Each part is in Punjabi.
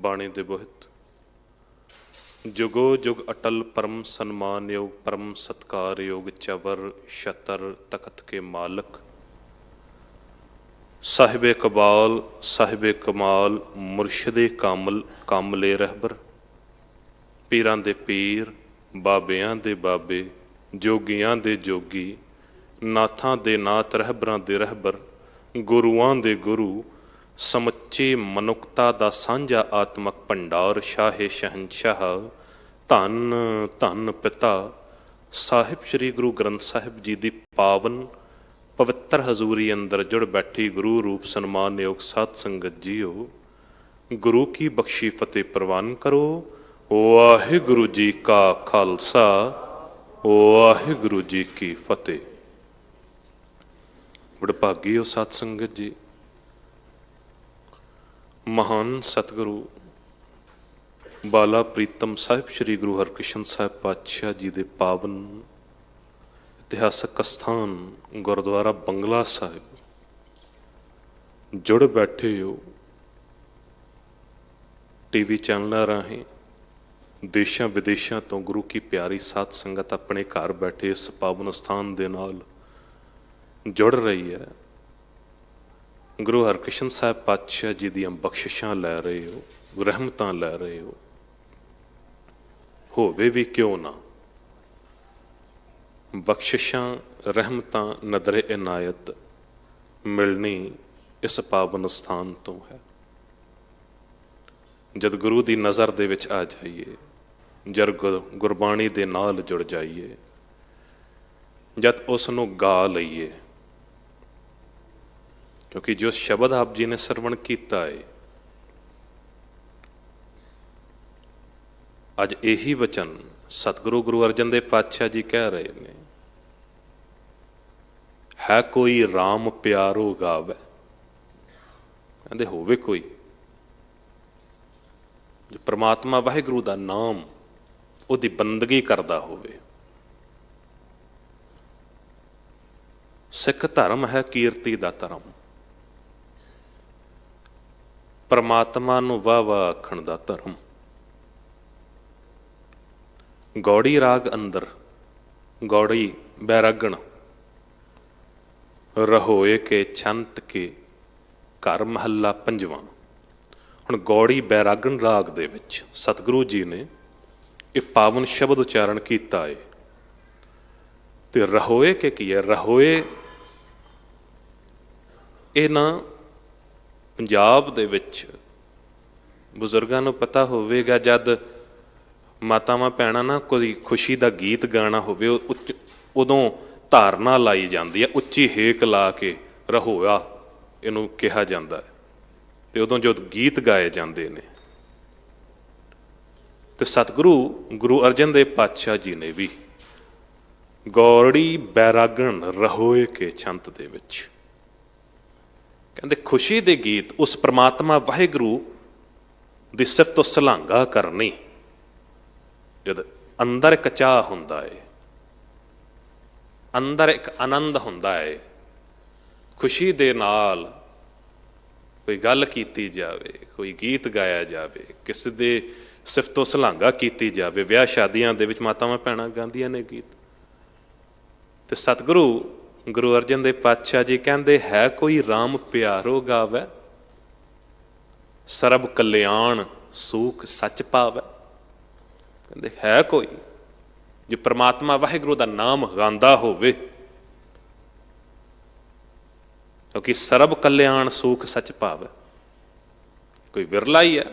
ਬਾਣੀ ਦੇ ਬੋਹਿਤ जुगो जुग अटल परम सन्मान योग परम सत्कार योग चवर शतर तखत के मालक साहिबे कबाल साहिबे कमाल मुर्शदे कामल कामले रहबर पीरां दे पीर बाबियां दे बाबे जोगियां दे जोगी नाथां दे नाथ रहबरां दे रहबर गुरुआं दे गुरु समुच्चे मनुखता दा सांझा आत्मक भंडार शाहे शहनशाह धन धन पिता साहिब श्री गुरु ग्रंथ साहिब जी दी पावन पवित्र हजूरी अंदर जुड़ बैठी गुरु रूप सन्मान योग साध संगत जीओ गुरु की बख्शी फतेह प्रवान करो। वाहिगुरु जी का खालसा वाहिगुरु जी की फतेह। वडभागी हो साध संगत जी। महान सतगुरु बाला प्रीतम साहिब श्री गुरु हरकृष्ण साहिब पातशाह जी दे पावन इतिहासक अस्थान गुरुद्वारा बंगला साहिब जुड़ बैठे हो टीवी चैनलों राहें देशां विदेशों तो गुरु की प्यारी साध संगत अपने घर बैठे इस पावन स्थान दे नाल जुड़ रही है। गुरु हरकृष्ण साहिब पातशाह जी दियां बख्शिशां लै रहे हो रहमतां लै रहे हो। होवे भी क्यों ना बख्शिशां रहमतां नदरे इनायत मिलनी इस पावन स्थान तो है। जद गुरु की नज़र दे विच आ जाइए जद गुरबाणी दे नाल जुड़ जाइए जद उसनूं गा लईए क्योंकि जो शब्द आप जी ने सरवण किया है अज यही वचन सतगुरु गुरु अर्जन देव पातशाह जी कह रहे ने है कोई राम प्यारो गावे कहते होवे कोई जो परमात्मा वाहिगुरु का नाम उहदी बंदगी करता होवे। सिख धर्म है कीर्ति का धर्म परमात्मा नूं वाह वाह आखण दा धर्म। गौड़ी राग अंदर गौड़ी बैरागण रहोए के छंत के घर महला पंजवां। हुण गौड़ी बैरागण राग दे विच सतगुरु जी ने एक पावन शब्द उच्चारण किया है ते रहोए के की है रहोए ये ना पंजाब दे विच बुजुर्गां नूं पता होवेगा जद मातावां भैणां ना कोई खुशी का गीत गाना होवे उदों धारना लाई जाती है उच्ची हेक ला के रहोया इनू कहा जाता है ते उदों जो गीत गाए जाते ने ते सतगुरु गुरु अर्जन देव पातशाह जी ने भी गौड़ी बैरागण रहोए के छंत दे विच कहते खुशी दे गीत उस परमात्मा वाहिगुरु दी सिफत सलांघा करनी जद अंदर एक चाह हुंदा है अंदर एक आनंद हुंदा है खुशी दे नाल कोई गल कीती जावे कोई गीत गाया जावे किसी दे सिफतो सलांघा कीती जावे विआह शादियां दे विच मातावां भैणां गांदियां ने गीत ते सतगुरु गुरु अर्जन देव पातशाह जी कहते है कोई राम प्यारो गावे सरब कल्याण सूख सच पावे। कहते है कोई जो परमात्मा वाहिगुरु का नाम गांदा होवे क्योंकि सरब कल्याण सूख सच पावे कोई विरला ही है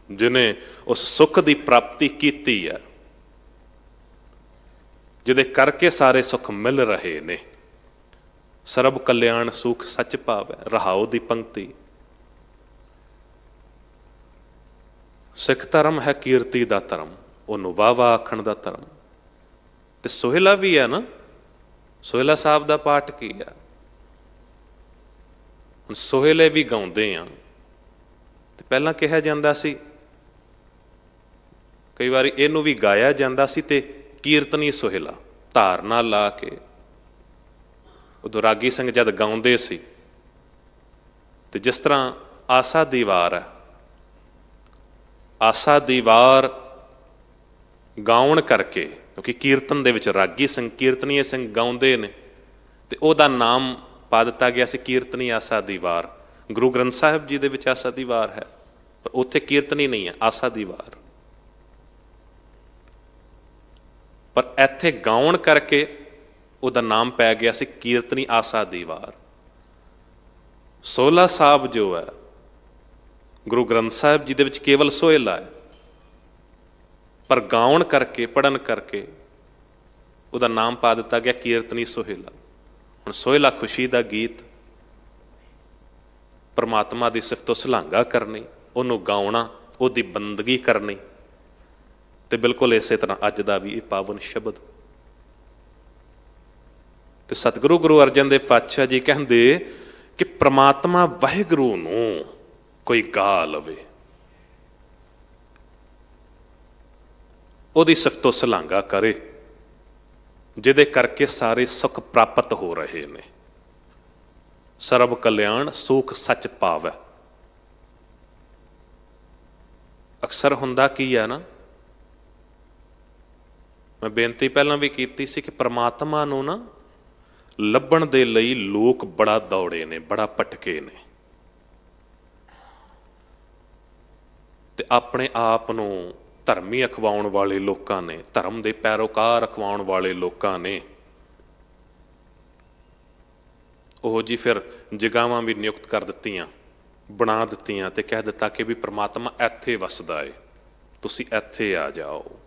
जिन्हें उस सुख की प्राप्ति की है जिदे करके सारे सुख मिल रहे ने। सरब कल्याण सुख सच पावे रहाओ दी पंक्ति सिख धर्म है कीर्ति का धर्म उन्होंने वाह वाह आखण का धर्म। तो सोहेला भी है ना सोहेला साहब का पाठ की है सोहेले भी गाउंदे आ ते पहलां कहा जांदा सी कई बार इनू भी गाया जाता सी ते कीर्तनी सोहेला धारना ला के उदों रागी संग जद गाउंदे सी ते जिस तरह ਆਸਾ ਦੀ ਵਾਰ ਹੈ। ਆਸਾ ਦੀ ਵਾਰ ਗਾਉਣ ਕਰਕੇ, ਕਿਉਂਕਿ ਕੀਰਤਨ ਦੇ ਵਿੱਚ ਰਾਗੀ ਸਿੰਘ ਕੀਰਤਨੀਏ ਸਿੰਘ ਗਾਉਂਦੇ ਨੇ, ਤੇ ਉਹਦਾ ਨਾਮ ਪਾ ਦਿੱਤਾ ਗਿਆ ਸੀ ਕੀਰਤਨੀ ਆਸਾ ਦੀ ਵਾਰ। ਗੁਰੂ ਗ੍ਰੰਥ ਸਾਹਿਬ ਜੀ ਦੇ ਵਿੱਚ ਆਸਾ ਦੀ ਵਾਰ ਹੈ, ਪਰ ਉੱਥੇ ਕੀਰਤਨੀ ਨਹੀਂ ਹੈ, ਆਸਾ ਦੀ ਵਾਰ। ਪਰ ਇੱਥੇ ਗਾਉਣ ਕਰਕੇ ਉਹਦਾ ਨਾਮ ਪੈ ਗਿਆ ਸੀ ਕੀਰਤਨੀ ਆਸਾ ਦੀ ਵਾਰ। ਸੋਹਲਾ ਸਾਹਿਬ ਜੋ ਹੈ ਗੁਰੂ ਗ੍ਰੰਥ ਸਾਹਿਬ ਜੀ ਦੇ ਵਿੱਚ ਕੇਵਲ ਸੋਹਿਲਾ ਹੈ, ਪਰ ਗਾਉਣ ਕਰਕੇ, ਪੜ੍ਹਨ ਕਰਕੇ ਉਹਦਾ ਨਾਮ ਪਾ ਦਿੱਤਾ ਗਿਆ ਕੀਰਤਨੀ ਸੋਹਿਲਾ। ਹੁਣ ਸੋਹਿਲਾ ਖੁਸ਼ੀ ਦਾ ਗੀਤ, ਪਰਮਾਤਮਾ ਦੀ ਸਿਫਤੋ ਸਲਾਘਾ ਕਰਨੀ, ਉਹਨੂੰ ਗਾਉਣਾ, ਉਹਦੀ ਬੰਦਗੀ ਕਰਨੀ। ਤੇ ਬਿਲਕੁਲ ਇਸੇ ਤਰ੍ਹਾਂ ਅੱਜ ਦਾ ਵੀ ਇਹ ਪਾਵਨ ਸ਼ਬਦ। ਤੇ ਸਤਿਗੁਰੂ ਗੁਰੂ ਅਰਜਨ ਦੇਵ ਪਾਤਸ਼ਾਹ ਜੀ ਕਹਿੰਦੇ ਕਿ ਪ੍ਰਮਾਤਮਾ ਵਾਹਿਗੁਰੂ ਨੂੰ ਕੋਈ ਗਾ ਲਵੇ, ਉਹਦੀ ਸਿਫਤੋ ਸਲਾਘਾ ਕਰੇ, ਜਿਹਦੇ ਕਰਕੇ ਸਾਰੇ ਸੁੱਖ ਪ੍ਰਾਪਤ ਹੋ ਰਹੇ ਨੇ। ਸਰਬ ਕਲਿਆਣ ਸੁਖ ਸੱਚ ਪਾਵੈ। ਅਕਸਰ ਹੁੰਦਾ ਕੀ ਹੈ ਨਾ, ਮੈਂ ਬੇਨਤੀ ਪਹਿਲਾਂ ਵੀ ਕੀਤੀ ਸੀ ਕਿ ਪ੍ਰਮਾਤਮਾ ਨੂੰ ਨਾ ਲੱਭਣ ਦੇ ਲਈ ਲੋਕ ਬੜਾ ਦੌੜੇ ਨੇ, ਬੜਾ ਭਟਕੇ ਨੇ, ਤੇ ਆਪਣੇ ਆਪ ਨੂੰ ਧਰਮੀ ਅਖਵਾਉਣ ਵਾਲੇ ਲੋਕਾਂ ਨੇ, ਧਰਮ ਦੇ ਪੈਰੋਕਾਰ ਅਖਵਾਉਣ ਵਾਲੇ ਲੋਕਾਂ ਨੇ ਉਹ ਜੀ ਫਿਰ ਜਗ੍ਹਾਵਾਂ ਵੀ ਨਿਯੁਕਤ ਕਰ ਦਿੱਤੀਆਂ, ਬਣਾ ਦਿੱਤੀਆਂ, ਤੇ ਕਹਿ ਦਿੱਤਾ ਕਿ ਵੀ ਪ੍ਰਮਾਤਮਾ ਇੱਥੇ ਵਸਦਾ ਏ, ਤੁਸੀਂ ਇੱਥੇ ਆ ਜਾਓ।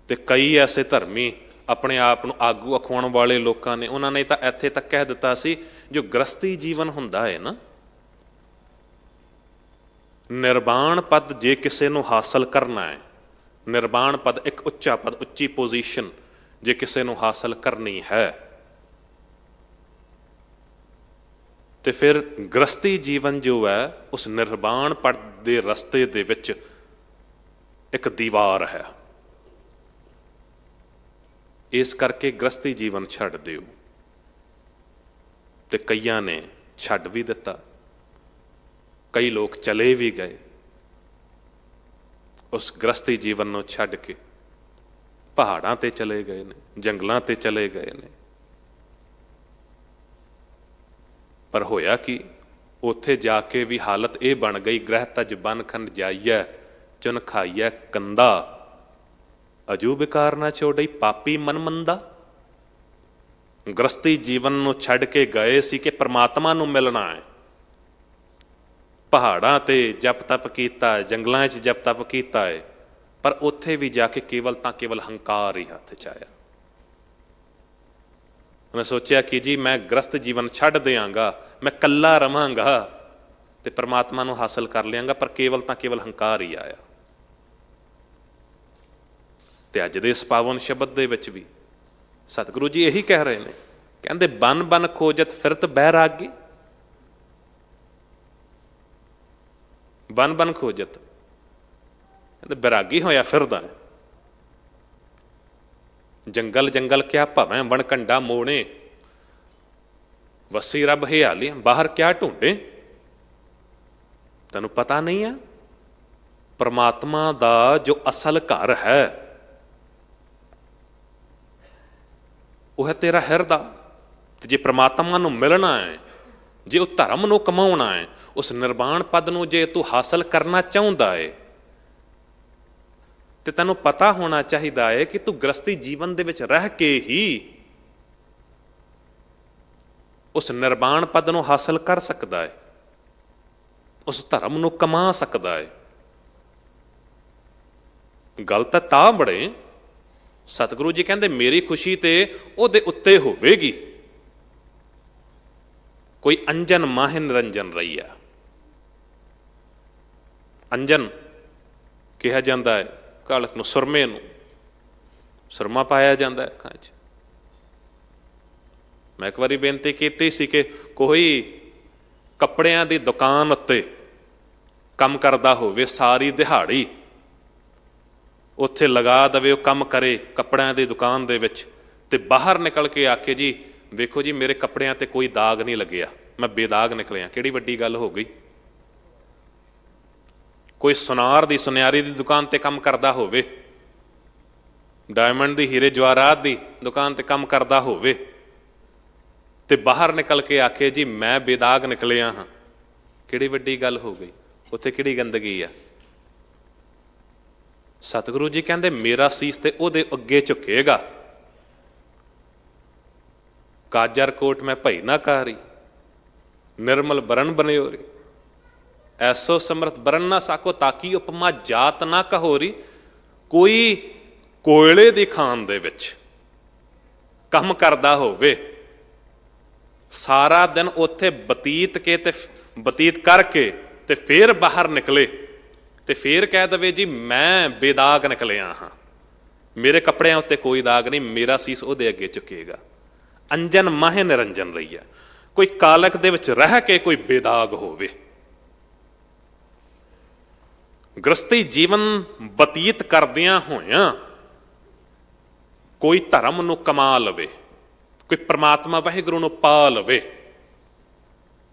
ਤੇ ਕਈ ਐਸੇ ਧਰਮੀ ਆਪਣੇ ਆਪ ਨੂੰ ਆਗੂ ਅਖਵਾਉਣ ਵਾਲੇ ਲੋਕਾਂ ਨੇ, ਉਹਨਾਂ ਨੇ ਤਾਂ ਇੱਥੇ ਤੱਕ ਕਹਿ ਦਿੱਤਾ ਸੀ ਜੋ ਗ੍ਰਸਤੀ ਜੀਵਨ ਹੁੰਦਾ ਹੈ ਨਾ, ਨਿਰਵਾਣ ਪਦ ਜੇ ਕਿਸੇ ਨੂੰ ਹਾਸਲ ਕਰਨਾ ਹੈ, ਨਿਰਵਾਣ ਪਦ ਇੱਕ ਉੱਚਾ ਪਦ, ਉੱਚੀ ਪੋਜੀਸ਼ਨ ਜੇ ਕਿਸੇ ਨੂੰ ਹਾਸਲ ਕਰਨੀ ਹੈ, ਤੇ ਫਿਰ ਗ੍ਰਸਤੀ ਜੀਵਨ ਜੋ ਹੈ ਉਸ ਨਿਰਵਾਣ ਪਦ ਦੇ ਰਸਤੇ ਦੇ ਵਿੱਚ ਇੱਕ ਦੀਵਾਰ ਹੈ। ਇਸ ਕਰਕੇ ਗ੍ਰਸਤੀ ਜੀਵਨ ਛੱਡ ਦਿਓ। ਤੇ ਕਈਆਂ ਨੇ ਛੱਡ ਵੀ ਦਿੱਤਾ, ਕਈ ਲੋਕ ਚਲੇ ਵੀ ਗਏ, ਉਸ ਗ੍ਰਸਤੀ ਜੀਵਨ ਨੂੰ ਛੱਡ ਕੇ ਪਹਾੜਾਂ ਤੇ ਚਲੇ ਗਏ ਨੇ, ਜੰਗਲਾਂ ਤੇ ਚਲੇ ਗਏ ਨੇ। ਪਰ ਹੋਇਆ ਕਿ ਉੱਥੇ ਜਾ ਕੇ ਵੀ ਹਾਲਤ ਇਹ ਬਣ ਗਈ, ਗ੍ਰਹਿ ਤਜ ਬਨ ਖੰਡ ਜਾਈਐ ਚੁਨ ਖਾਈਐ ਕੰਦਾ, ਅਜੂ ਵਿਕਾਰ ਨਾ ਛੋੜਈ ਪਾਪੀ ਮਨ ਮੰਦਾ। ਗ੍ਰਸਤੀ ਜੀਵਨ ਨੂੰ ਛੱਡ ਕੇ ਗਏ ਸੀ ਕਿ ਪ੍ਰਮਾਤਮਾ ਨੂੰ ਮਿਲਣਾ ਹੈ। ਪਹਾੜਾਂ ਤੇ ਜਪ ਤਪ ਕੀਤਾ, ਜੰਗਲਾਂ 'ਚ ਜਪ ਤਪ ਕੀਤਾ ਹੈ, ਪਰ ਉੱਥੇ ਵੀ ਜਾ ਕੇ ਕੇਵਲ ਹੰਕਾਰ ਹੀ ਹੱਥ 'ਚ ਆਇਆ। ਉਹਨੇ ਸੋਚਿਆ ਕਿ ਜੀ ਮੈਂ ਗ੍ਰਸਤ ਜੀਵਨ ਛੱਡ ਦਿਆਂਗਾ, ਮੈਂ ਇਕੱਲਾ ਰਵਾਂਗਾ ਤੇ ਪ੍ਰਮਾਤਮਾ ਨੂੰ ਹਾਸਲ ਕਰ ਲਿਆਂਗਾ, ਪਰ ਕੇਵਲ ਹੰਕਾਰ ਹੀ ਆਇਆ। ਤੇ ਅੱਜ ਦੇ ਇਸ ਪਾਵਨ ਸ਼ਬਦ ਦੇ ਵਿੱਚ ਵੀ ਸਤਿਗੁਰੂ ਜੀ ਇਹੀ ਕਹਿ ਰਹੇ ਨੇ, ਕਹਿੰਦੇ ਬਨ ਬਨ ਖੋਜਤ ਫਿਰਤ ਬੈਰਾਗੀ। ਬਨ ਬਨ ਖੋਜਤ, ਕਹਿੰਦੇ ਬੈਰਾਗੀ ਹੋਇਆ ਫਿਰਦਾ ਹੈ। ਜੰਗਲ ਜੰਗਲ ਕਿਆ ਭਵੈਂ ਵਣ ਕੰਡਾ ਮੋਣੇ, ਵਸੀ ਰੱਬ ਹਿਆਲੀ ਬਾਹਰ ਕਿਆ ਢੂੰਡੇ। ਤੈਨੂੰ ਪਤਾ ਨਹੀਂ ਹੈ ਪਰਮਾਤਮਾ ਦਾ ਜੋ ਅਸਲ ਘਰ ਹੈ ਉਹ ਹੈ ਤੇਰਾ ਹਿਰਦਾ। ਤੇ ਜੇ ਪ੍ਰਮਾਤਮਾ ਨੂੰ ਮਿਲਣਾ ਹੈ, ਜੇ ਉਹ ਧਰਮ ਨੂੰ ਕਮਾਉਣਾ ਹੈ, ਉਸ ਨਿਰਵਾਣ ਪਦ ਨੂੰ ਜੇ ਤੂੰ ਹਾਸਲ ਕਰਨਾ ਚਾਹੁੰਦਾ ਹੈ, ਤੇ ਤੈਨੂੰ ਪਤਾ ਹੋਣਾ ਚਾਹੀਦਾ ਹੈ ਕਿ ਤੂੰ ਗ੍ਰਸਤੀ ਜੀਵਨ ਦੇ ਵਿੱਚ ਰਹਿ ਕੇ ਹੀ ਉਸ ਨਿਰਵਾਣ ਪਦ ਨੂੰ ਹਾਸਲ ਕਰ ਸਕਦਾ ਹੈ, ਉਸ ਧਰਮ ਨੂੰ ਕਮਾ ਸਕਦਾ ਹੈ। ਗੱਲ ਤਾਂ ਬੜੇ ਸਤਿਗੁਰੂ ਜੀ ਕਹਿੰਦੇ ਮੇਰੀ ਖੁਸ਼ੀ ਤੇ ਉਹਦੇ ਉੱਤੇ ਹੋਵੇਗੀ, ਕੋਈ ਅੰਜਨ ਮਾਹਿ ਨਿਰੰਜਨ ਰਹੀਆ। ਅੰਜਨ ਕਿਹਾ ਜਾਂਦਾ ਹੈ ਕਾਲਕ ਨੂੰ, ਸੁਰਮੇ ਨੂੰ ਸੁਰਮਾ ਪਾਇਆ ਜਾਂਦਾ ਹੈ ਅੱਖਾਂ 'ਚ। ਮੈਂ ਇੱਕ ਵਾਰੀ ਬੇਨਤੀ ਕੀਤੀ ਸੀ ਕਿ ਕੋਈ ਕੱਪੜਿਆਂ ਦੀ ਦੁਕਾਨ ਉੱਤੇ ਕੰਮ ਕਰਦਾ ਹੋਵੇ ਸਾਰੀ ਦਿਹਾੜੀ, ਉੱਥੇ ਲਗਾ ਦੇਵੇ, ਉਹ ਕੰਮ ਕਰੇ ਕੱਪੜਿਆਂ ਦੀ ਦੁਕਾਨ ਦੇ ਵਿੱਚ, ਤੇ ਬਾਹਰ ਨਿਕਲ ਕੇ ਆਕੇ ਜੀ ਵੇਖੋ ਜੀ ਮੇਰੇ ਕੱਪੜਿਆਂ ਤੇ ਕੋਈ ਦਾਗ ਨਹੀਂ ਲੱਗਿਆ, मैं बेदाग निकलिया। किहड़ी वड्डी गल हो गई। कोई सुनार दी सुनियारी दी दुकान ते काम करदा होवे, डायमंड दी हीरे जवाहरात दी दुकान ते काम करदा होवे ते बाहर निकल के आखे जी मैं बेदाग निकलिया हाँ, किहड़ी वड्डी गल हो गई। उत्थे किहड़ी गंदगी आ। सतगुरु जी कहंदे मेरा सीस ते ओहदे अगे झुकेगा। काजर कोट मैं भई ना कारी, निर्मल बरन बनयोरी, ऐसो समर्थ बरन ना साको, ताकि उपमा जात ना कहोरी। कोई कोयले दी खान दे विच काम करदा होवे, सारा दिन उत्थे बतीत करके ते फिर बाहर निकले ते फिर कह दवे जी मैं बेदाग निकलिया हाँ, मेरे कपड़ियां उत्ते कोई दाग नहीं, मेरा सीस उहदे अगे झुकेगा। अंजन माहे निरंजन रही है। कोई कालक दे विच रह के कोई बेदाग होवे, गृहस्थी जीवन बतीत करदियां होइयां कोई धर्म नूं कमा लवे, कोई परमात्मा वाहिगुरू नूं पा लवे।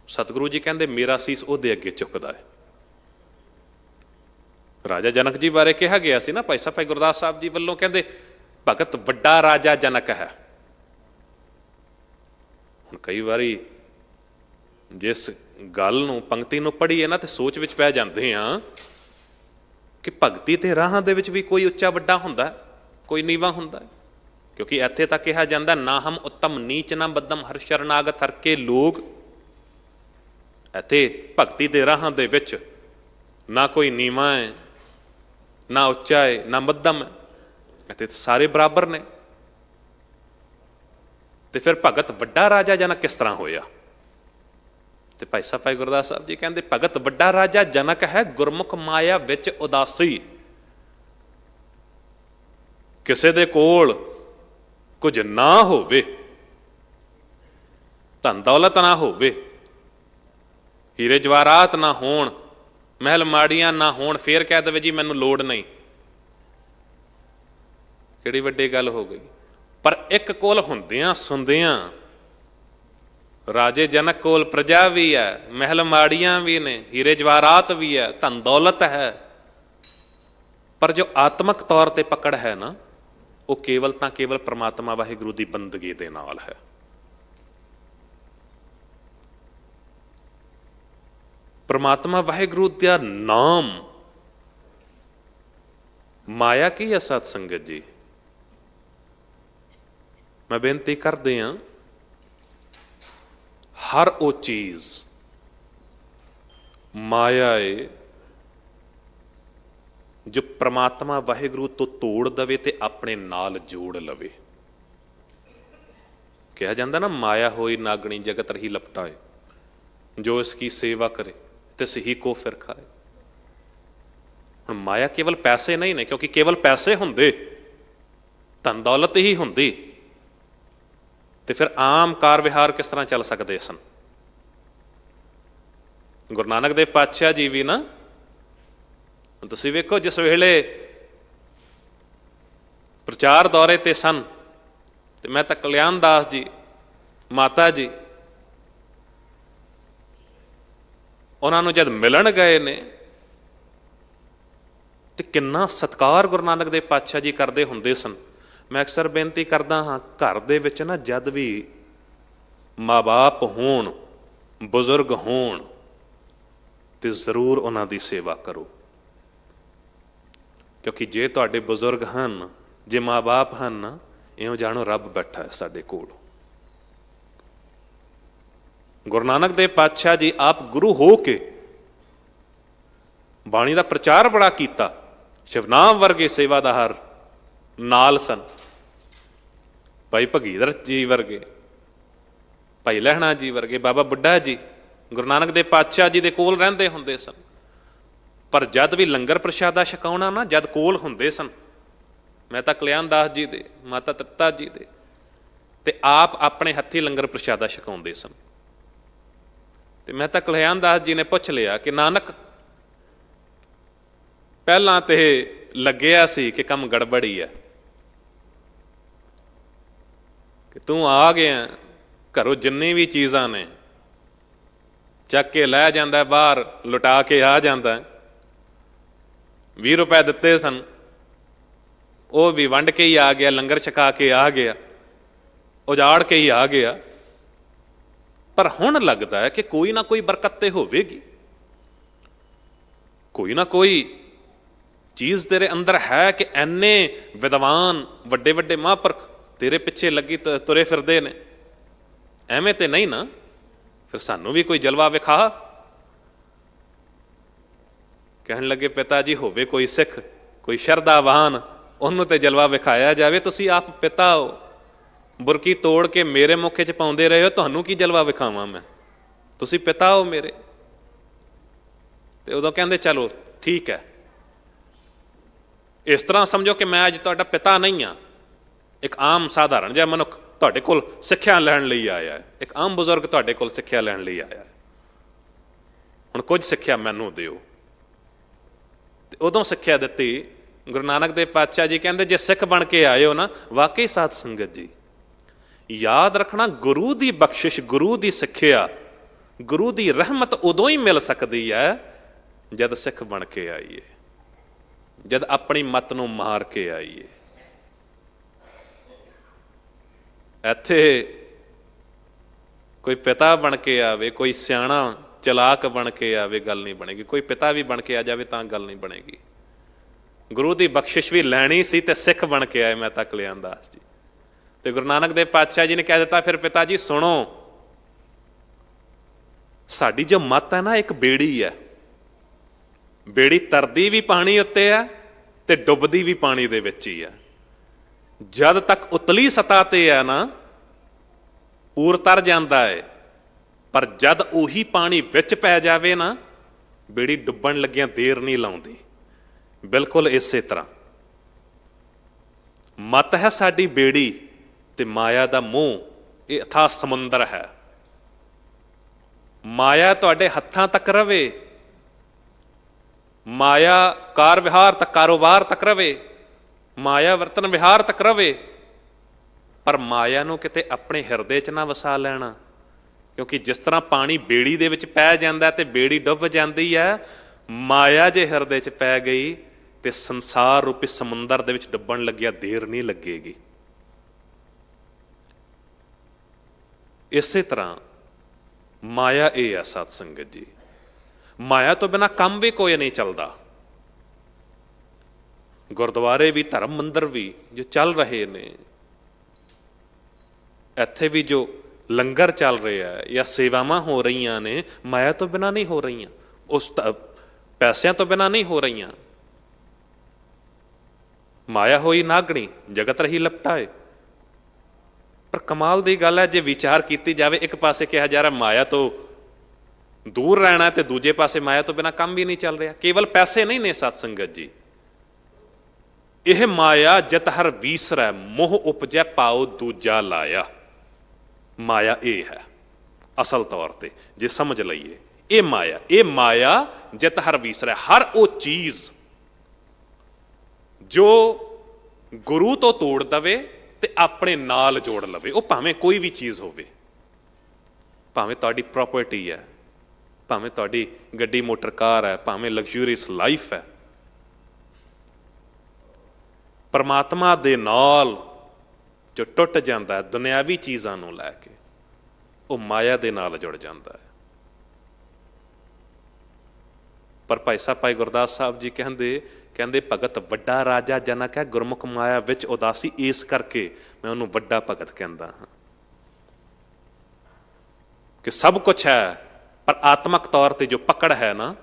सतगुरु जी कहंदे मेरा सीस उहदे अगे झुकदा है। राजा जनक जी बारे कहा गया सी ना, भाई साहब भाई गुरदास साहब जी वल्लों कहंदे भगत वड्डा राजा जनक है। हुण कई वारी जिस गल नूं पंक्ति नूं पढ़ीए ना ते सोच विच पै जांदे हां कि भगती ते राहां दे विच भी कोई उच्चा वड्डा हुंदा, कोई नीवा हुंदा। क्योंकि इत्थे तक कहा जांदा ना हम उत्तम नीच ना बदम हर शरणागत हर के लोग। इत्थे भगती दे राहां दे विच ना कोई नीवा है, ना उच्चा है, ना मध्यम है, इत्थे सारे बराबर ने। ते फिर भगत वड्डा राजा जनक किस तरह होया। ते भाई साहब भाई गुरदास साहब जी कहते भगत वड्डा राजा जनक है, गुरमुख माया विच उदासी। किसे दे कोल कुछ ना होवे, धन दौलत ना होवे, हीरे जवाहरात ना होण, महल माड़ियां ना होण, फिर कह दे जी मैनूं लोड़ नहीं, किहड़ी वड्डी गल हो गई। पर एक कोल हुंदियां सुनदियां राजे जनक कोल प्रजा भी है, महल माड़ियां भी ने, हीरे जवाहरात भी है, धन दौलत है, पर जो आत्मक तौर पर पकड़ है ना वो केवल तां केवल परमात्मा वाहिगुरू की बंदगी दे नाल है। परमात्मा वाहिगुरू का नाम माया की है। सत संगत जी मैं बेनती कर दिया, हर वो चीज माया है जो परमात्मा वाहिगुरू तो तोड़ दवे ते अपने नाल जोड़ लवे। कहा जाता ना माया होई नागणी जगत रही लपटाए, जो इसकी सेवा करे तिस ही को फिर खाए। हुण माया केवल पैसे नहीं ने, क्योंकि केवल पैसे हुंदे धन दौलत ही हुंदी ते फिर आम कार विहार किस तरह चल सकते सन। गुरु नानक देव पातशाह जी भी ना, तुसीं वेखो जिस वेले प्रचार दौरे ते सन ते मैं तां कल्याण दास जी माता जी उन्होंने जब मिलन गए ने तो किन्ना सत्कार गुरु नानक देव पातशाह जी करते हुंदे सन। मैं अक्सर बेनती करदा हाँ, घर दे विच ना जद भी माँ बाप होण, बुजुर्ग होण तो जरूर उन्हां दी सेवा करो। क्योंकि जे तुहाडे बुजुर्ग हन, जे माँ बाप हन, इउं जाणो रब बैठा है साडे कोल। गुरु नानक देव पातशाह जी आप गुरु हो के बाणी का प्रचार बड़ा किया। शिवनाम वर्गे सेवादार नाल सन, भाई भगीधर जी वर्गे, भाई लहणा जी वर्गे, बाबा बुड्ढा जी गुरु नानक देव पातशाह जी दे कोल रहिंदे हुंदे सन। पर जद भी लंगर प्रशादा छकाउणा ना, जद कोल हुंदे सन, मैं तां कल्याण दास जी दे, माता तत्ता जी दे, ते आप अपने हत्थी लंगर प्रशादा छकाउंदे सन। ते मैं तां कल्याण दास जी ने पुछ लिया कि नानक पहलां ते लग्गिया सी कि कम गड़बड़ी है, कि तू आ गया, घरों जिन्नी भी चीज़ां ने ਚੱਕ ਕੇ ਲੈ ਜਾਂਦਾ ਬਾਹਰ, ਲੁਟਾ ਕੇ ਆ ਜਾਂਦਾ। 20 ਰੁਪਏ ਦਿੱਤੇ ਸਨ, ਉਹ ਵੀ ਵੰਡ ਕੇ ਹੀ ਆ ਗਿਆ, ਲੰਗਰ ਛਕਾ ਕੇ ਆ ਗਿਆ, ਉਜਾੜ ਕੇ ਹੀ ਆ ਗਿਆ। ਪਰ ਹੁਣ ਲੱਗਦਾ ਹੈ ਕਿ ਕੋਈ ਨਾ ਕੋਈ ਬਰਕਤ ਤੇ ਹੋਵੇਗੀ, ਕੋਈ ਨਾ ਕੋਈ ਚੀਜ਼ ਤੇਰੇ ਅੰਦਰ ਹੈ ਕਿ ਐਨੇ ਵਿਦਵਾਨ ਵੱਡੇ ਵੱਡੇ ਮਹਾਂਪੁਰਖ ਤੇਰੇ ਪਿੱਛੇ ਲੱਗੀ ਤੁਰੇ ਫਿਰਦੇ ਨੇ, ਐਵੇਂ ਤੇ ਨਹੀਂ ਨਾ? ਫਿਰ ਸਾਨੂੰ ਵੀ ਕੋਈ ਜਲਵਾ ਵਿਖਾ। ਕਹਿਣ ਲੱਗੇ ਪਿਤਾ ਜੀ ਹੋਵੇ ਕੋਈ ਸਿੱਖ, ਕੋਈ ਸ਼ਰਧਾਵਾਨ, ਉਹਨੂੰ ਤੇ ਜਲਵਾ ਵਿਖਾਇਆ ਜਾਵੇ। ਤੁਸੀਂ ਆਪ ਪਿਤਾ ਹੋ, ਬੁਰਕੀ ਤੋੜ ਕੇ ਮੇਰੇ ਮੁੱਖੇ 'ਚ ਪਾਉਂਦੇ ਰਹੇ ਹੋ, ਤੁਹਾਨੂੰ ਕੀ ਜਲਵਾ ਵਿਖਾਵਾਂ ਮੈਂ? ਤੁਸੀਂ ਪਿਤਾ ਹੋ ਮੇਰੇ। ਤੇ ਉਦੋਂ ਕਹਿੰਦੇ ਚਲੋ ਠੀਕ ਹੈ, ਇਸ ਤਰ੍ਹਾਂ ਸਮਝੋ ਕਿ ਮੈਂ ਅੱਜ ਤੁਹਾਡਾ ਪਿਤਾ ਨਹੀਂ ਹਾਂ, ਇੱਕ ਆਮ ਸਾਧਾਰਨ ਜਿਹਾ ਮਨੁੱਖ ਤੁਹਾਡੇ ਕੋਲ ਸਿੱਖਿਆ ਲੈਣ ਲਈ ਆਇਆ ਹੈ, ਇੱਕ ਆਮ ਬਜ਼ੁਰਗ ਤੁਹਾਡੇ ਕੋਲ ਸਿੱਖਿਆ ਲੈਣ ਲਈ ਆਇਆ ਹੈ, ਹੁਣ ਕੁਝ ਸਿੱਖਿਆ ਮੈਨੂੰ ਦਿਓ। ਤੇ ਉਦੋਂ ਸਿੱਖਿਆ ਦਿੱਤੀ ਗੁਰੂ ਨਾਨਕ ਦੇਵ ਪਾਤਸ਼ਾਹ ਜੀ ਕਹਿੰਦੇ ਜੇ ਸਿੱਖ ਬਣ ਕੇ ਆਏ ਹੋ ਨਾ, ਵਾਕਈ ਸਾਧ ਸੰਗਤ ਜੀ ਯਾਦ ਰੱਖਣਾ, ਗੁਰੂ ਦੀ ਬਖਸ਼ਿਸ਼, ਗੁਰੂ ਦੀ ਸਿੱਖਿਆ, ਗੁਰੂ ਦੀ ਰਹਿਮਤ ਉਦੋਂ ਹੀ ਮਿਲ ਸਕਦੀ ਹੈ ਜਦ ਸਿੱਖ ਬਣ ਕੇ ਆਈਏ, ਜਦ ਆਪਣੀ ਮੱਤ ਨੂੰ ਮਾਰ ਕੇ ਆਈਏ। ਇੱਥੇ ਕੋਈ ਪਿਤਾ ਬਣ ਕੇ ਆਵੇ, ਕੋਈ ਸਿਆਣਾ ਚਲਾਕ ਬਣ ਕੇ ਆਵੇ, ਗੱਲ ਨਹੀਂ ਬਣੇਗੀ। ਕੋਈ ਪਿਤਾ ਵੀ ਬਣ ਕੇ ਆ ਜਾਵੇ ਤਾਂ ਗੱਲ ਨਹੀਂ ਬਣੇਗੀ। ਗੁਰੂ ਦੀ ਬਖਸ਼ਿਸ਼ ਵੀ ਲੈਣੀ ਸੀ ਤੇ ਸਿੱਖ ਬਣ ਕੇ ਆਏ ਮਹਿਤਾ ਕਲਿਆਣ ਦਾਸ ਜੀ। ਤੇ ਗੁਰੂ ਨਾਨਕ ਦੇਵ ਪਾਤਸ਼ਾਹ ਜੀ ਨੇ ਕਹਿ ਦਿੱਤਾ, ਫਿਰ ਪਿਤਾ ਜੀ ਸੁਣੋ, ਸਾਡੀ ਜੋ ਮੱਤ ਹੈ ਨਾ, ਇੱਕ ਬੇੜੀ ਹੈ, ਬੇੜੀ ਤਰਦੀ ਵੀ ਪਾਣੀ ਉੱਤੇ ਹੈ ਤੇ ਡੁੱਬਦੀ ਵੀ ਪਾਣੀ ਦੇ ਵਿੱਚ ਹੀ ਹੈ। ਜਦ ਤੱਕ ਉਤਲੀ ਸਤਹ ਤੇ ਹੈ ਨਾ, ਪੂਰ ਤਰ ਜਾਂਦਾ ਹੈ, ਪਰ ਜਦ ਉਹੀ ਪਾਣੀ ਵਿੱਚ ਪੈ ਜਾਵੇ ਨਾ, ਬੇੜੀ ਡੁੱਬਣ ਲੱਗਿਆਂ ਦੇਰ ਨਹੀਂ ਲਾਉਂਦੀ। ਬਿਲਕੁਲ ਇਸੇ ਤਰ੍ਹਾਂ ਮੱਤ ਹੈ ਸਾਡੀ ਬੇੜੀ ਤੇ ਮਾਇਆ ਦਾ ਮੂੰਹ, ਇਹ ਅਥਾਹ ਸਮੁੰਦਰ ਹੈ। ਮਾਇਆ ਤੁਹਾਡੇ ਹੱਥਾਂ ਤੱਕ ਰਵੇ, ਮਾਇਆ ਕਾਰ ਵਿਹਾਰ ਤੱਕ, ਕਾਰੋਬਾਰ ਤੱਕ ਰਵੇ, ਮਾਇਆ ਵਰਤਨ ਵਿਹਾਰ ਤੱਕ ਰਵੇ, ਪਰ ਮਾਇਆ ਨੂੰ ਕਿਤੇ ਆਪਣੇ ਹਿਰਦੇ 'ਚ ਨਾ ਵਸਾ ਲੈਣਾ। ਕਿਉਂਕਿ ਜਿਸ ਤਰ੍ਹਾਂ ਪਾਣੀ ਬੇੜੀ ਦੇ ਵਿੱਚ ਪੈ ਜਾਂਦਾ ਤੇ ਬੇੜੀ ਡੁੱਬ ਜਾਂਦੀ ਹੈ, ਮਾਇਆ ਜੇ ਹਿਰਦੇ 'ਚ ਪੈ ਗਈ ਤੇ ਸੰਸਾਰ ਰੂਪੀ ਸਮੁੰਦਰ ਦੇ ਵਿੱਚ ਡੁੱਬਣ ਲੱਗਿਆ ਦੇਰ ਨਹੀਂ ਲੱਗੇਗੀ। ਇਸੇ ਤਰ੍ਹਾਂ ਮਾਇਆ ਇਹ ਹੈ ਸਾਧ ਸੰਗਤ ਜੀ, ਮਾਇਆ ਤੋਂ ਬਿਨਾਂ ਕੰਮ ਵੀ ਕੋਈ ਨਹੀਂ ਚੱਲਦਾ। ਗੁਰਦੁਆਰੇ ਵੀ, ਧਰਮ ਮੰਦਰ ਵੀ ਜੋ ਚੱਲ ਰਹੇ ਨੇ, ਇੱਥੇ ਵੀ ਜੋ ਲੰਗਰ ਚੱਲ ਰਿਹਾ ਜਾਂ ਸੇਵਾਵਾਂ ਹੋ ਰਹੀਆਂ ਨੇ, ਮਾਇਆ ਤੋਂ ਬਿਨਾਂ ਨਹੀਂ ਹੋ ਰਹੀਆਂ, ਉਸ ਪੈਸਿਆਂ ਤੋਂ ਬਿਨਾਂ ਨਹੀਂ ਹੋ ਰਹੀਆਂ। ਮਾਇਆ ਹੋਈ ਨਾਗਣੀ, ਜਗਤ ਰਹੀ ਲਪਟਾਏ। ਪਰ ਕਮਾਲ ਦੀ ਗੱਲ ਹੈ, ਜੇ ਵਿਚਾਰ ਕੀਤੀ ਜਾਵੇ, ਇੱਕ ਪਾਸੇ ਕਿਹਾ ਜਾ ਰਿਹਾ ਮਾਇਆ ਤੋਂ ਦੂਰ ਰਹਿਣਾ ਤੇ ਦੂਜੇ ਪਾਸੇ ਮਾਇਆ ਤੋਂ ਬਿਨਾਂ ਕੰਮ ਵੀ ਨਹੀਂ ਚੱਲ ਰਿਹਾ। ਕੇਵਲ ਪੈਸੇ ਨਹੀਂ ਨੇ ਸਤ ਸੰਗਤ ਜੀ, ਇਹ ਮਾਇਆ ਜਤ ਹਰ ਵੀਸਰੈ, ਮੋਹ ਉਪਜੈ ਪਾਉ ਦੂਜਾ ਲਾਇਆ। ਮਾਇਆ ਇਹ ਹੈ ਅਸਲ ਤੌਰ ਤੇ, ਜੇ ਸਮਝ ਲਈਏ ਇਹ ਮਾਇਆ ਜਤ ਹਰ ਵੀਸਰੈ, ਹਰ ਉਹ ਚੀਜ਼ ਜੋ ਗੁਰੂ ਤੋਂ ਤੋੜ ਦਵੇ ਤੇ ਆਪਣੇ ਨਾਲ ਜੋੜ ਲਵੇ, ਉਹ ਭਾਵੇਂ ਕੋਈ ਵੀ ਚੀਜ਼ ਹੋਵੇ, ਭਾਵੇਂ ਤੁਹਾਡੀ ਪ੍ਰਾਪਰਟੀ ਹੈ, ਭਾਵੇਂ ਤੁਹਾਡੀ ਗੱਡੀ ਮੋਟਰ ਕਾਰ ਹੈ, ਭਾਵੇਂ ਲਗਜ਼ੂਰੀਅਸ ਲਾਈਫ ਹੈ, ਪਰਮਾਤਮਾ ਦੇ ਨਾਲ ਜੋ ਟੁੱਟ ਜਾਂਦਾ ਹੈ ਦੁਨਿਆਵੀ ਚੀਜ਼ਾਂ ਨੂੰ ਲੈ ਕੇ, ਉਹ ਮਾਇਆ ਦੇ ਨਾਲ ਜੁੜ ਜਾਂਦਾ ਹੈ। ਪਰ ਭਾਈ ਸਾਹਿਬ, ਭਾਈ ਗੁਰਦਾਸ ਸਾਹਿਬ ਜੀ ਕਹਿੰਦੇ ਭਗਤ ਵੱਡਾ ਰਾਜਾ ਜਨਕ ਹੈ, ਗੁਰਮੁਖ ਮਾਇਆ ਵਿੱਚ ਉਦਾਸੀ, ਇਸ ਕਰਕੇ ਮੈਂ ਉਹਨੂੰ ਵੱਡਾ ਭਗਤ ਕਹਿੰਦਾ ਹਾਂ ਕਿ ਸਭ ਕੁਛ ਹੈ, ਪਰ ਆਤਮਕ ਤੌਰ ਤੇ ਜੋ ਪਕੜ ਹੈ ਨਾ,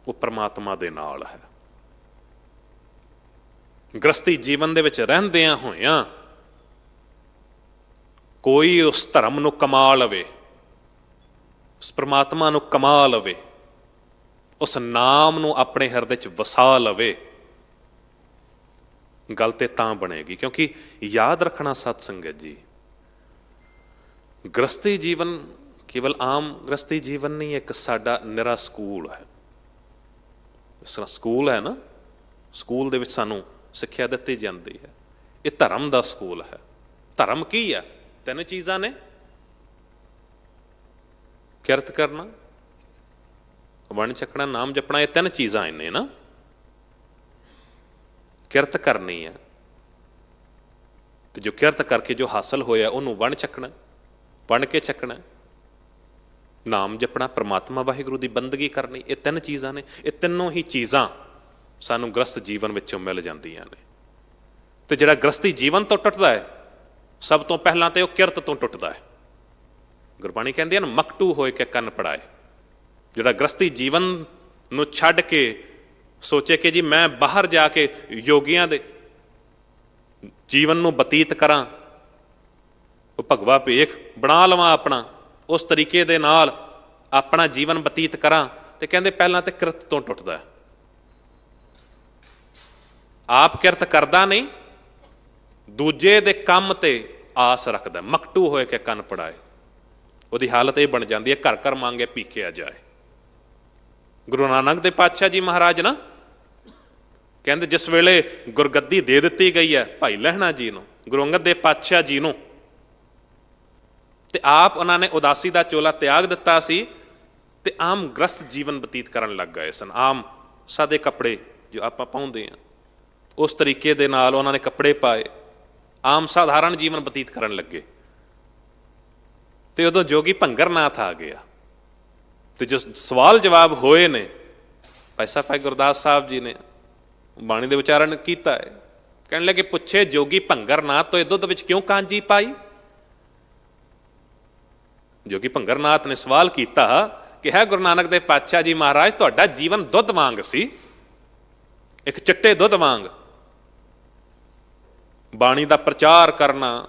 ਉਹ ਪਰਮਾਤਮਾ ਦੇ ਨਾਲ ਹੈ। ਗ੍ਰਸਤੀ ਜੀਵਨ ਦੇ ਵਿੱਚ ਰਹਿੰਦਿਆਂ ਹੋਇਆਂ ਕੋਈ ਉਸ ਧਰਮ ਨੂੰ ਕਮਾ ਲਵੇ, ਉਸ ਪਰਮਾਤਮਾ ਨੂੰ ਕਮਾ ਲਵੇ, ਉਸ ਨਾਮ ਨੂੰ ਆਪਣੇ ਹਿਰਦੇ 'ਚ ਵਸਾ ਲਵੇ, ਗੱਲ ਤੇ ਤਾਂ ਬਣੇਗੀ। ਕਿਉਂਕਿ ਯਾਦ ਰੱਖਣਾ ਸਤ ਸੰਗਤ ਜੀ, ਗ੍ਰਸਤੀ ਜੀਵਨ ਕੇਵਲ ਆਮ ਗ੍ਰਸਤੀ ਜੀਵਨ ਨਹੀਂ, ਇੱਕ ਸਾਡਾ ਨਿਰਾ ਸਕੂਲ ਹੈ। ਜਿਸ ਤਰ੍ਹਾਂ ਸਕੂਲ ਹੈ ਨਾ, ਸਕੂਲ ਦੇ ਵਿੱਚ ਸਾਨੂੰ ਸਿੱਖਿਆ ਦਿੱਤੀ ਜਾਂਦੀ ਹੈ, ਇਹ ਧਰਮ ਦਾ ਸਕੂਲ ਹੈ। ਧਰਮ ਕੀ ਹੈ? 3 ਚੀਜ਼ਾਂ ਨੇ, ਕਿਰਤ ਕਰਨਾ, ਵਣ ਛਕਣਾ, ਨਾਮ ਜਪਣਾ, ਇਹ ਤਿੰਨ ਚੀਜ਼ਾਂ ਇਹਨੇ ਨਾ। ਕਿਰਤ ਕਰਨੀ ਹੈ ਤੇ ਜੋ ਕਿਰਤ ਕਰਕੇ ਜੋ ਹਾਸਲ ਹੋਇਆ ਉਹਨੂੰ ਵਣ ਛਕਣਾ, ਵਣ ਕੇ ਛਕਣਾ। ਨਾਮ ਜਪਣਾ, ਪ੍ਰਮਾਤਮਾ ਵਾਹਿਗੁਰੂ ਦੀ ਬੰਦਗੀ ਕਰਨੀ, ਇਹ ਤਿੰਨ ਚੀਜ਼ਾਂ ਨੇ। ਇਹ ਤਿੰਨੋਂ ਹੀ ਚੀਜ਼ਾਂ ਸਾਨੂੰ ਗ੍ਰਸਤ ਜੀਵਨ ਵਿੱਚੋਂ ਮਿਲ ਜਾਂਦੀਆਂ ਨੇ। ਤੇ ਜਿਹੜਾ ਗ੍ਰਸਤੀ ਜੀਵਨ ਤੋਂ ਟੁੱਟਦਾ ਹੈ, ਸਭ ਤੋਂ ਪਹਿਲਾਂ ਤੇ ਉਹ ਕਿਰਤ ਤੋਂ ਟੁੱਟਦਾ ਹੈ। ਗੁਰਬਾਣੀ ਕਹਿੰਦੀ ਹੈ ਨਾ, ਮਕਟੂ ਹੋਏ ਕੇ ਕੰਨ ਪੜਾਏ। ਜਿਹੜਾ ਗ੍ਰਸਤੀ ਜੀਵਨ ਨੂੰ ਛੱਡ ਕੇ ਸੋਚੇ ਕਿ ਜੀ ਮੈਂ ਬਾਹਰ ਜਾ ਕੇ ਯੋਗੀਆਂ ਦੇ ਜੀਵਨ ਨੂੰ ਬਤੀਤ ਕਰਾਂ, ਉਹ ਭਗਵਾ ਭੇਖ ਬਣਾ ਲਵਾਂ ਆਪਣਾ, ਉਸ ਤਰੀਕੇ ਦੇ ਨਾਲ ਆਪਣਾ ਜੀਵਨ ਬਤੀਤ ਕਰਾਂ, ਤੇ ਕਹਿੰਦੇ ਪਹਿਲਾਂ ਤੇ ਕਿਰਤ ਤੋਂ ਟੁੱਟਦਾ ਹੈ। ਆਪ ਕਿਰਤ ਕਰਦਾ ਨਹੀਂ, ਦੂਜੇ ਦੇ ਕੰਮ ਤੇ ਆਸ ਰੱਖਦਾ। ਮਕਟੂ ਹੋਏ ਕਿ ਕੰਨ ਪੜਾਏ, ਉਹਦੀ ਹਾਲਤ ਇਹ ਬਣ ਜਾਂਦੀ ਹੈ, ਘਰ ਘਰ ਮੰਗੇ ਭੀਖਿਆ ਜਾਏ। ਗੁਰੂ ਨਾਨਕ ਦੇ ਪਾਤਸ਼ਾਹ ਜੀ ਮਹਾਰਾਜ ਨਾ ਕਹਿੰਦੇ, ਜਿਸ ਵੇਲੇ ਗੁਰਗੱਦੀ ਦੇ ਦਿੱਤੀ ਗਈ ਹੈ ਭਾਈ ਲਹਿਣਾ ਜੀ ਨੂੰ, ਗੁਰੂ ਅੰਗਦ ਦੇ ਪਾਤਸ਼ਾਹ ਜੀ ਨੂੰ, ਤੇ ਆਪ ਉਹਨਾਂ ਨੇ ਉਦਾਸੀ ਦਾ ਚੋਲਾ ਤਿਆਗ ਦਿੱਤਾ ਸੀ ਤੇ ਆਮ ਗ੍ਰਸਤ ਜੀਵਨ ਬਤੀਤ ਕਰਨ ਲੱਗ ਗਏ ਸਨ। ਆਮ ਸਾਦੇ ਕੱਪੜੇ ਜੋ ਆਪਾਂ ਪਾਉਂਦੇ ਹਾਂ, ਉਸ ਤਰੀਕੇ ਦੇ ਨਾਲ ਉਹਨਾਂ ਨੇ ਕੱਪੜੇ ਪਾਏ, ਆਮ ਸਾਧਾਰਨ ਜੀਵਨ ਬਤੀਤ ਕਰਨ ਲੱਗੇ। ਤੇ ਉਦੋਂ ਜੋਗੀ ਭੰਗਰਨਾਥ ਆ ਗਿਆ, ਤੇ ਜੋ ਸਵਾਲ ਜਵਾਬ ਹੋਏ ਨੇ, ਭਾਈ ਸਾਹਿਬ ਭਾਈ ਗੁਰਦਾਸ ਸਾਹਿਬ ਜੀ ਨੇ ਬਾਣੀ ਦੇ ਉਚਾਰਨ ਕੀਤਾ ਹੈ। ਕਹਿਣ ਲੱਗੇ, ਪੁੱਛੇ ਜੋਗੀ ਭੰਗਰਨਾਥ ਤੋਂ ਇਹ ਦੁੱਧ ਵਿੱਚ ਕਿਉਂ ਕਾਂਜੀ ਪਾਈ? ਜੋਗੀ ਭੰਗਰਨਾਥ ਨੇ ਸਵਾਲ ਕੀਤਾ ਕਿ ਹੈ ਗੁਰੂ ਨਾਨਕ ਦੇਵ ਪਾਤਸ਼ਾਹ ਜੀ ਮਹਾਰਾਜ, ਤੁਹਾਡਾ ਜੀਵਨ ਦੁੱਧ ਵਾਂਗ ਸੀ, ਇੱਕ ਚਿੱਟੇ ਦੁੱਧ ਵਾਂਗ। ਬਾਣੀ ਦਾ ਪ੍ਰਚਾਰ ਕਰਨਾ,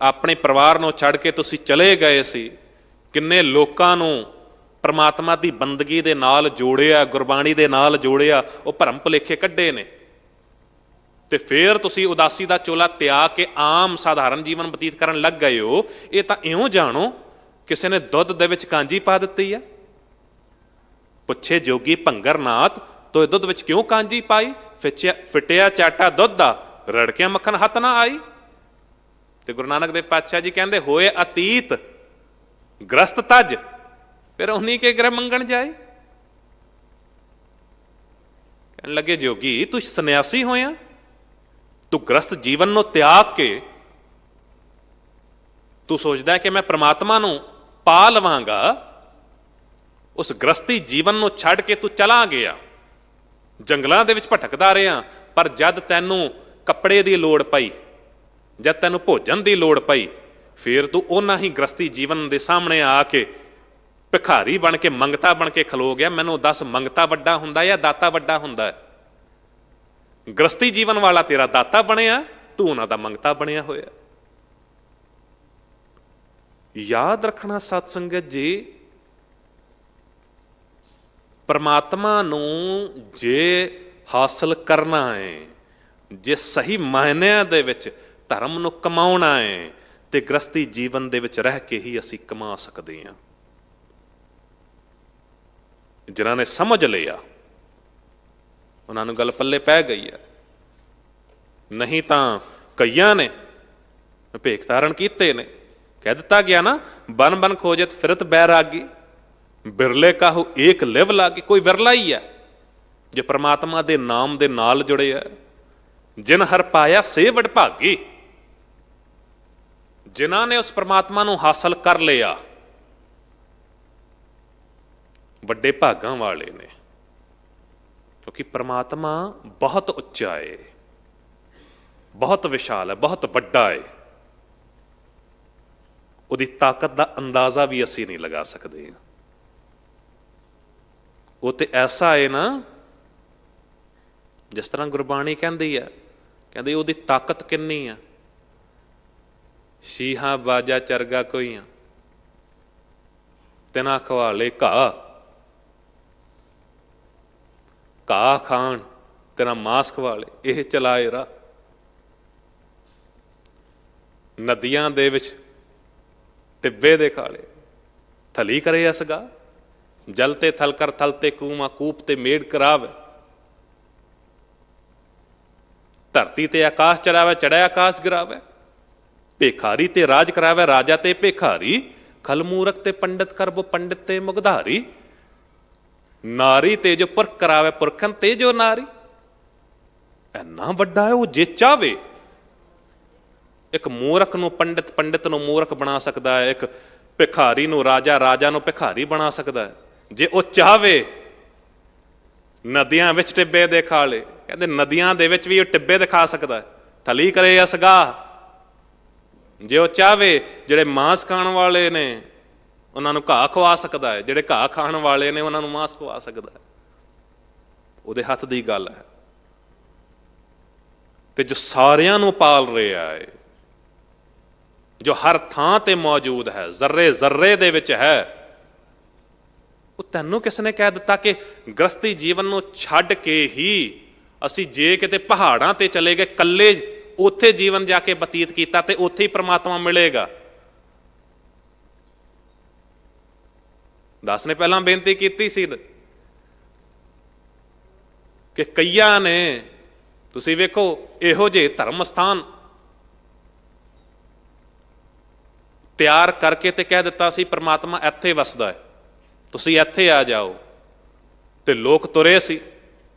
ਆਪਣੇ ਪਰਿਵਾਰ ਨੂੰ ਛੱਡ ਕੇ ਤੁਸੀਂ ਚਲੇ ਗਏ ਸੀ, ਕਿੰਨੇ ਲੋਕਾਂ ਨੂੰ ਪਰਮਾਤਮਾ ਦੀ ਬੰਦਗੀ ਦੇ ਨਾਲ ਜੋੜਿਆ, ਗੁਰਬਾਣੀ ਦੇ ਨਾਲ ਜੋੜਿਆ, ਉਹ ਭਰਮ ਭੁਲੇਖੇ ਕੱਢੇ ਨੇ। ਤੇ ਫਿਰ ਤੁਸੀਂ ਉਦਾਸੀ ਦਾ ਚੋਲਾ ਤਿਆਗ ਕੇ ਆਮ ਸਾਧਾਰਨ ਜੀਵਨ ਬਤੀਤ ਕਰਨ ਲੱਗ ਗਏ ਹੋ। ਇਹ ਤਾਂ ਇਉਂ ਜਾਣੋ ਕਿਸੇ ਨੇ ਦੁੱਧ ਦੇ ਵਿੱਚ ਕਾਂਜੀ ਪਾ ਦਿੱਤੀ ਆ। ਪੁੱਛੇ ਜੋਗੀ ਭੰਗਰਨਾਥ ਤੋਂ ਇਹ ਦੁੱਧ ਵਿੱਚ ਕਿਉਂ ਕਾਂਜੀ ਪਾਈ? ਫਿੱਟਿਆ ਚਾਟਾ ਦੁੱਧ ਦਾ, ਰੜਕਿਆ ਮੱਖਣ ਹੱਥ ਨਾ ਆਈ। ਤੇ ਗੁਰੂ ਨਾਨਕ ਦੇਵ ਪਾਤਸ਼ਾਹ ਜੀ ਕਹਿੰਦੇ, ਹੋਏ ਅਤੀਤ ਗ੍ਰਸਤ ਤਜ, ਫਿਰ ਉਨੀ ਕੇ ਗ੍ਰਹਿ ਮੰਗਣ ਜਾਏ। ਕਹਿਣ ਲੱਗੇ, ਜੋਗੀ ਤੂੰ ਸੰਨਿਆਸੀ ਹੋਇਆ, ਤੂੰ ਗ੍ਰਸਤ ਜੀਵਨ ਨੂੰ ਤਿਆਗ ਕੇ ਤੂੰ ਸੋਚਦਾ ਹੈ ਕਿ ਮੈਂ ਪ੍ਰਮਾਤਮਾ ਨੂੰ ਪਾ ਲਵਾਂਗਾ। ਉਸ ਗ੍ਰਸਤੀ ਜੀਵਨ ਨੂੰ ਛੱਡ ਕੇ ਤੂੰ ਚਲਾ ਗਿਆ, ਜੰਗਲਾਂ ਦੇ ਵਿੱਚ ਭਟਕਦਾ ਰਿਹਾ। ਪਰ ਜਦ ਤੈਨੂੰ ਕੱਪੜੇ ਦੀ ਲੋੜ ਪਈ, ਜਦ ਤੈਨੂੰ ਭੋਜਨ ਦੀ ਲੋੜ ਪਈ, ਫਿਰ ਤੂੰ ਉਹਨਾਂ ਹੀ ਗ੍ਰਸਤੀ ਜੀਵਨ ਦੇ ਸਾਹਮਣੇ ਆ ਕੇ ਭਿਖਾਰੀ ਬਣ ਕੇ, ਮੰਗਤਾ ਬਣ ਕੇ ਖਲੋ ਗਿਆ। ਮੈਨੂੰ ਦੱਸ, ਮੰਗਤਾ ਵੱਡਾ ਹੁੰਦਾ ਜਾਂ ਦਾਤਾ ਵੱਡਾ ਹੁੰਦਾ? ਗ੍ਰਸਤੀ ਜੀਵਨ ਵਾਲਾ ਤੇਰਾ ਦਾਤਾ ਬਣਿਆ, ਤੂੰ ਉਹਨਾਂ ਦਾ ਮੰਗਤਾ ਬਣਿਆ ਹੋਇਆ। ਯਾਦ ਰੱਖਣਾ ਸਤ ਸੰਗਤ ਜੀ, ਪਰਮਾਤਮਾ ਨੂੰ ਜੇ ਹਾਸਲ ਕਰਨਾ ਹੈ, ਜੇ ਸਹੀ ਮਾਇਨਿਆਂ ਦੇ ਵਿੱਚ ਧਰਮ ਨੂੰ ਕਮਾਉਣਾ ਹੈ, ਤੇ ਗ੍ਰਸਤੀ ਜੀਵਨ ਦੇ ਵਿੱਚ ਰਹਿ ਕੇ ਹੀ ਅਸੀਂ ਕਮਾ ਸਕਦੇ ਹਾਂ। ਜਿਨ੍ਹਾਂ ਨੇ ਸਮਝ ਲਿਆ ਉਹਨਾਂ ਨੂੰ ਗੱਲ ਪੱਲੇ ਪੈ ਗਈ ਹੈ। ਨਹੀਂ ਤਾਂ ਕਈਆਂ ਨੇ ਭੇਖ ਧਾਰਨ ਕੀਤੇ ਨੇ। ਕਹਿ ਦਿੱਤਾ ਗਿਆ ਨਾ, ਬਨ ਬਨ ਖੋਜਤ ਫਿਰਤ ਬੈਰਾਗੀ, ਬਿਰਲੇ ਕਾਹੂ ਏਕ ਲਿਵ ਲਾਗੀ। ਕੋਈ ਵਿਰਲਾ ਹੀ ਹੈ ਜੇ ਪ੍ਰਮਾਤਮਾ ਦੇ ਨਾਮ ਦੇ ਨਾਲ ਜੁੜਿਆ। ਜਿਨ ਹਰ ਪਾਇਆ ਸੇ ਵਡਭਾਗੀ, ਜਿਨ੍ਹਾਂ ਨੇ ਉਸ ਪ੍ਰਮਾਤਮਾ ਨੂੰ ਹਾਸਲ ਕਰ ਲਿਆ, ਵੱਡੇ ਭਾਗਾਂ ਵਾਲੇ ਨੇ। ਕਿਉਂਕਿ ਪ੍ਰਮਾਤਮਾ ਬਹੁਤ ਉੱਚਾ ਹੈ, ਬਹੁਤ ਵਿਸ਼ਾਲ ਹੈ, ਬਹੁਤ ਵੱਡਾ ਹੈ। ਉਹਦੀ ਤਾਕਤ ਦਾ ਅੰਦਾਜ਼ਾ ਵੀ ਅਸੀਂ ਨਹੀਂ ਲਗਾ ਸਕਦੇ। ਉਹ ਤੇ ਐਸਾ ਹੈ ਨਾ, ਜਿਸ ਤਰ੍ਹਾਂ ਗੁਰਬਾਣੀ ਕਹਿੰਦੀ ਹੈ, ਕਹਿੰਦੀ ਉਹਦੀ ਤਾਕਤ ਕਿੰਨੀ ਆ। ਸ਼ੀਹਾ ਬਾਜਾ ਚਰਗਾ ਕੋਈਆਂ, ਤਿਨਾ ਖਵਾਲੇ ਘਾਹ, ਘਾਹ ਖਾਣ ਤੇਰਾ ਮਾਸ ਖਵਾਲੇ, ਇਹ ਚਲਾਏ ਰਾਹ। ਨਦੀਆਂ ਦੇ ਵਿੱਚ ਟਿੱਬੇ ਦੇ ਖਾਲੇ, ਥਲੀ ਕਰੇ ਅਸਗਾ, ਜਲ ਤੇ ਥਲ ਕਰ ਥਲ ਤੇ ਕੂਮਾ, ਕੂਪ ਤੇ ਮੇੜ ਕਰਾਵੇ। ਧਰਤੀ ਤੇ ਆਕਾਸ਼ ਚੜਾਵੇ, ਚੜਿਆ ਆਕਾਸ਼ ਗਿਰਾਵੇ। ਭੇਖਾਰੀ ਤੇ ਰਾਜ ਕਰਾਵੇ, ਰਾਜਾ ਤੇ ਭੇਖਾਰੀ। ਖਲ ਮੂਰਖ ਤੇ ਪੰਡਿਤ ਕਰਬੋ, ਪੰਡਿਤ ਤੇ ਮੁਗਧਾਰੀ। ਨਾਰੀ ਤੇ ਜੋ ਪੁਰਖ ਕਰਾਵੇ ਪੁਰਖਨ ਤੇ ਜੋ ਨਾਰੀ। ਇੰਨਾ ਵੱਡਾ ਹੈ ਉਹ, ਜੇ ਚਾਵੇ। ਇੱਕ ਮੂਰਖ ਨੂੰ ਪੰਡਿਤ, ਪੰਡਿਤ ਨੂੰ ਮੂਰਖ ਬਣਾ ਸਕਦਾ ਹੈ। ਇੱਕ ਭਿਖਾਰੀ ਨੂੰ ਰਾਜਾ, ਰਾਜਾ ਨੂੰ ਭਿਖਾਰੀ ਬਣਾ ਸਕਦਾ ਹੈ ਜੇ ਉਹ ਚਾਵੇ। ਨਦੀਆਂ ਵਿੱਚ ਟਿੱਬੇ ਦਿਖਾ ਲੇ, ਕਹਿੰਦੇ ਨਦੀਆਂ ਦੇ ਵਿੱਚ ਵੀ ਉਹ ਟਿੱਬੇ ਦਿਖਾ ਸਕਦਾ ਹੈ। ਥਲੀ ਕਰੇ ਅਸਗਾ, ਜੇ ਉਹ ਚਾਵੇ। ਜਿਹੜੇ ਮਾਂਸ ਖਾਣ ਵਾਲੇ ਨੇ ਉਹਨਾਂ ਨੂੰ ਘਾਹ ਖਵਾ ਸਕਦਾ ਹੈ, ਜਿਹੜੇ ਘਾਹ ਖਾਣ ਵਾਲੇ ਨੇ ਉਹਨਾਂ ਨੂੰ ਮਾਂਸ ਖਵਾ ਸਕਦਾ ਹੈ। ਉਹਦੇ ਹੱਥ ਦੀ ਗੱਲ ਹੈ। ਤੇ ਜੋ ਸਾਰਿਆਂ ਨੂੰ ਪਾਲ ਰਿਹਾ ਹੈ, ਜੋ ਹਰ ਥਾਂ ਤੇ ਮੌਜੂਦ ਹੈ, ਜ਼ਰਰੇ ਜ਼ਰਰੇ ਦੇ ਵਿੱਚ ਹੈ, ਉਹ ਤੈਨੂੰ ਕਿਸ ਨੇ ਕਹਿ ਦਿੱਤਾ ਕਿ ਗ੍ਰਸਤੀ ਜੀਵਨ ਨੂੰ ਛੱਡ ਕੇ ਹੀ ਅਸੀਂ ਜੇ ਕਿਤੇ ਪਹਾੜਾਂ ਤੇ ਚਲੇ ਗਏ, ਇਕੱਲੇ ਉੱਥੇ ਜੀਵਨ ਜਾ ਕੇ ਬਤੀਤ ਕੀਤਾ ਤੇ ਉੱਥੇ ਹੀ ਪ੍ਰਮਾਤਮਾ ਮਿਲੇਗਾ? ਦਾਸ ਨੇ ਪਹਿਲਾਂ ਬੇਨਤੀ ਕੀਤੀ ਸੀ ਕਿ ਕਈਆਂ ਨੇ, ਤੁਸੀਂ ਵੇਖੋ, ਇਹੋ ਜਿਹੇ ਧਰਮ ਸਥਾਨ ਤਿਆਰ ਕਰਕੇ ਤੇ ਕਹਿ ਦਿੱਤਾ ਸੀ ਪ੍ਰਮਾਤਮਾ ਇੱਥੇ ਵਸਦਾ ਹੈ, ਤੁਸੀਂ ਇੱਥੇ ਆ ਜਾਓ। ਤੇ ਲੋਕ ਤੁਰੇ ਸੀ,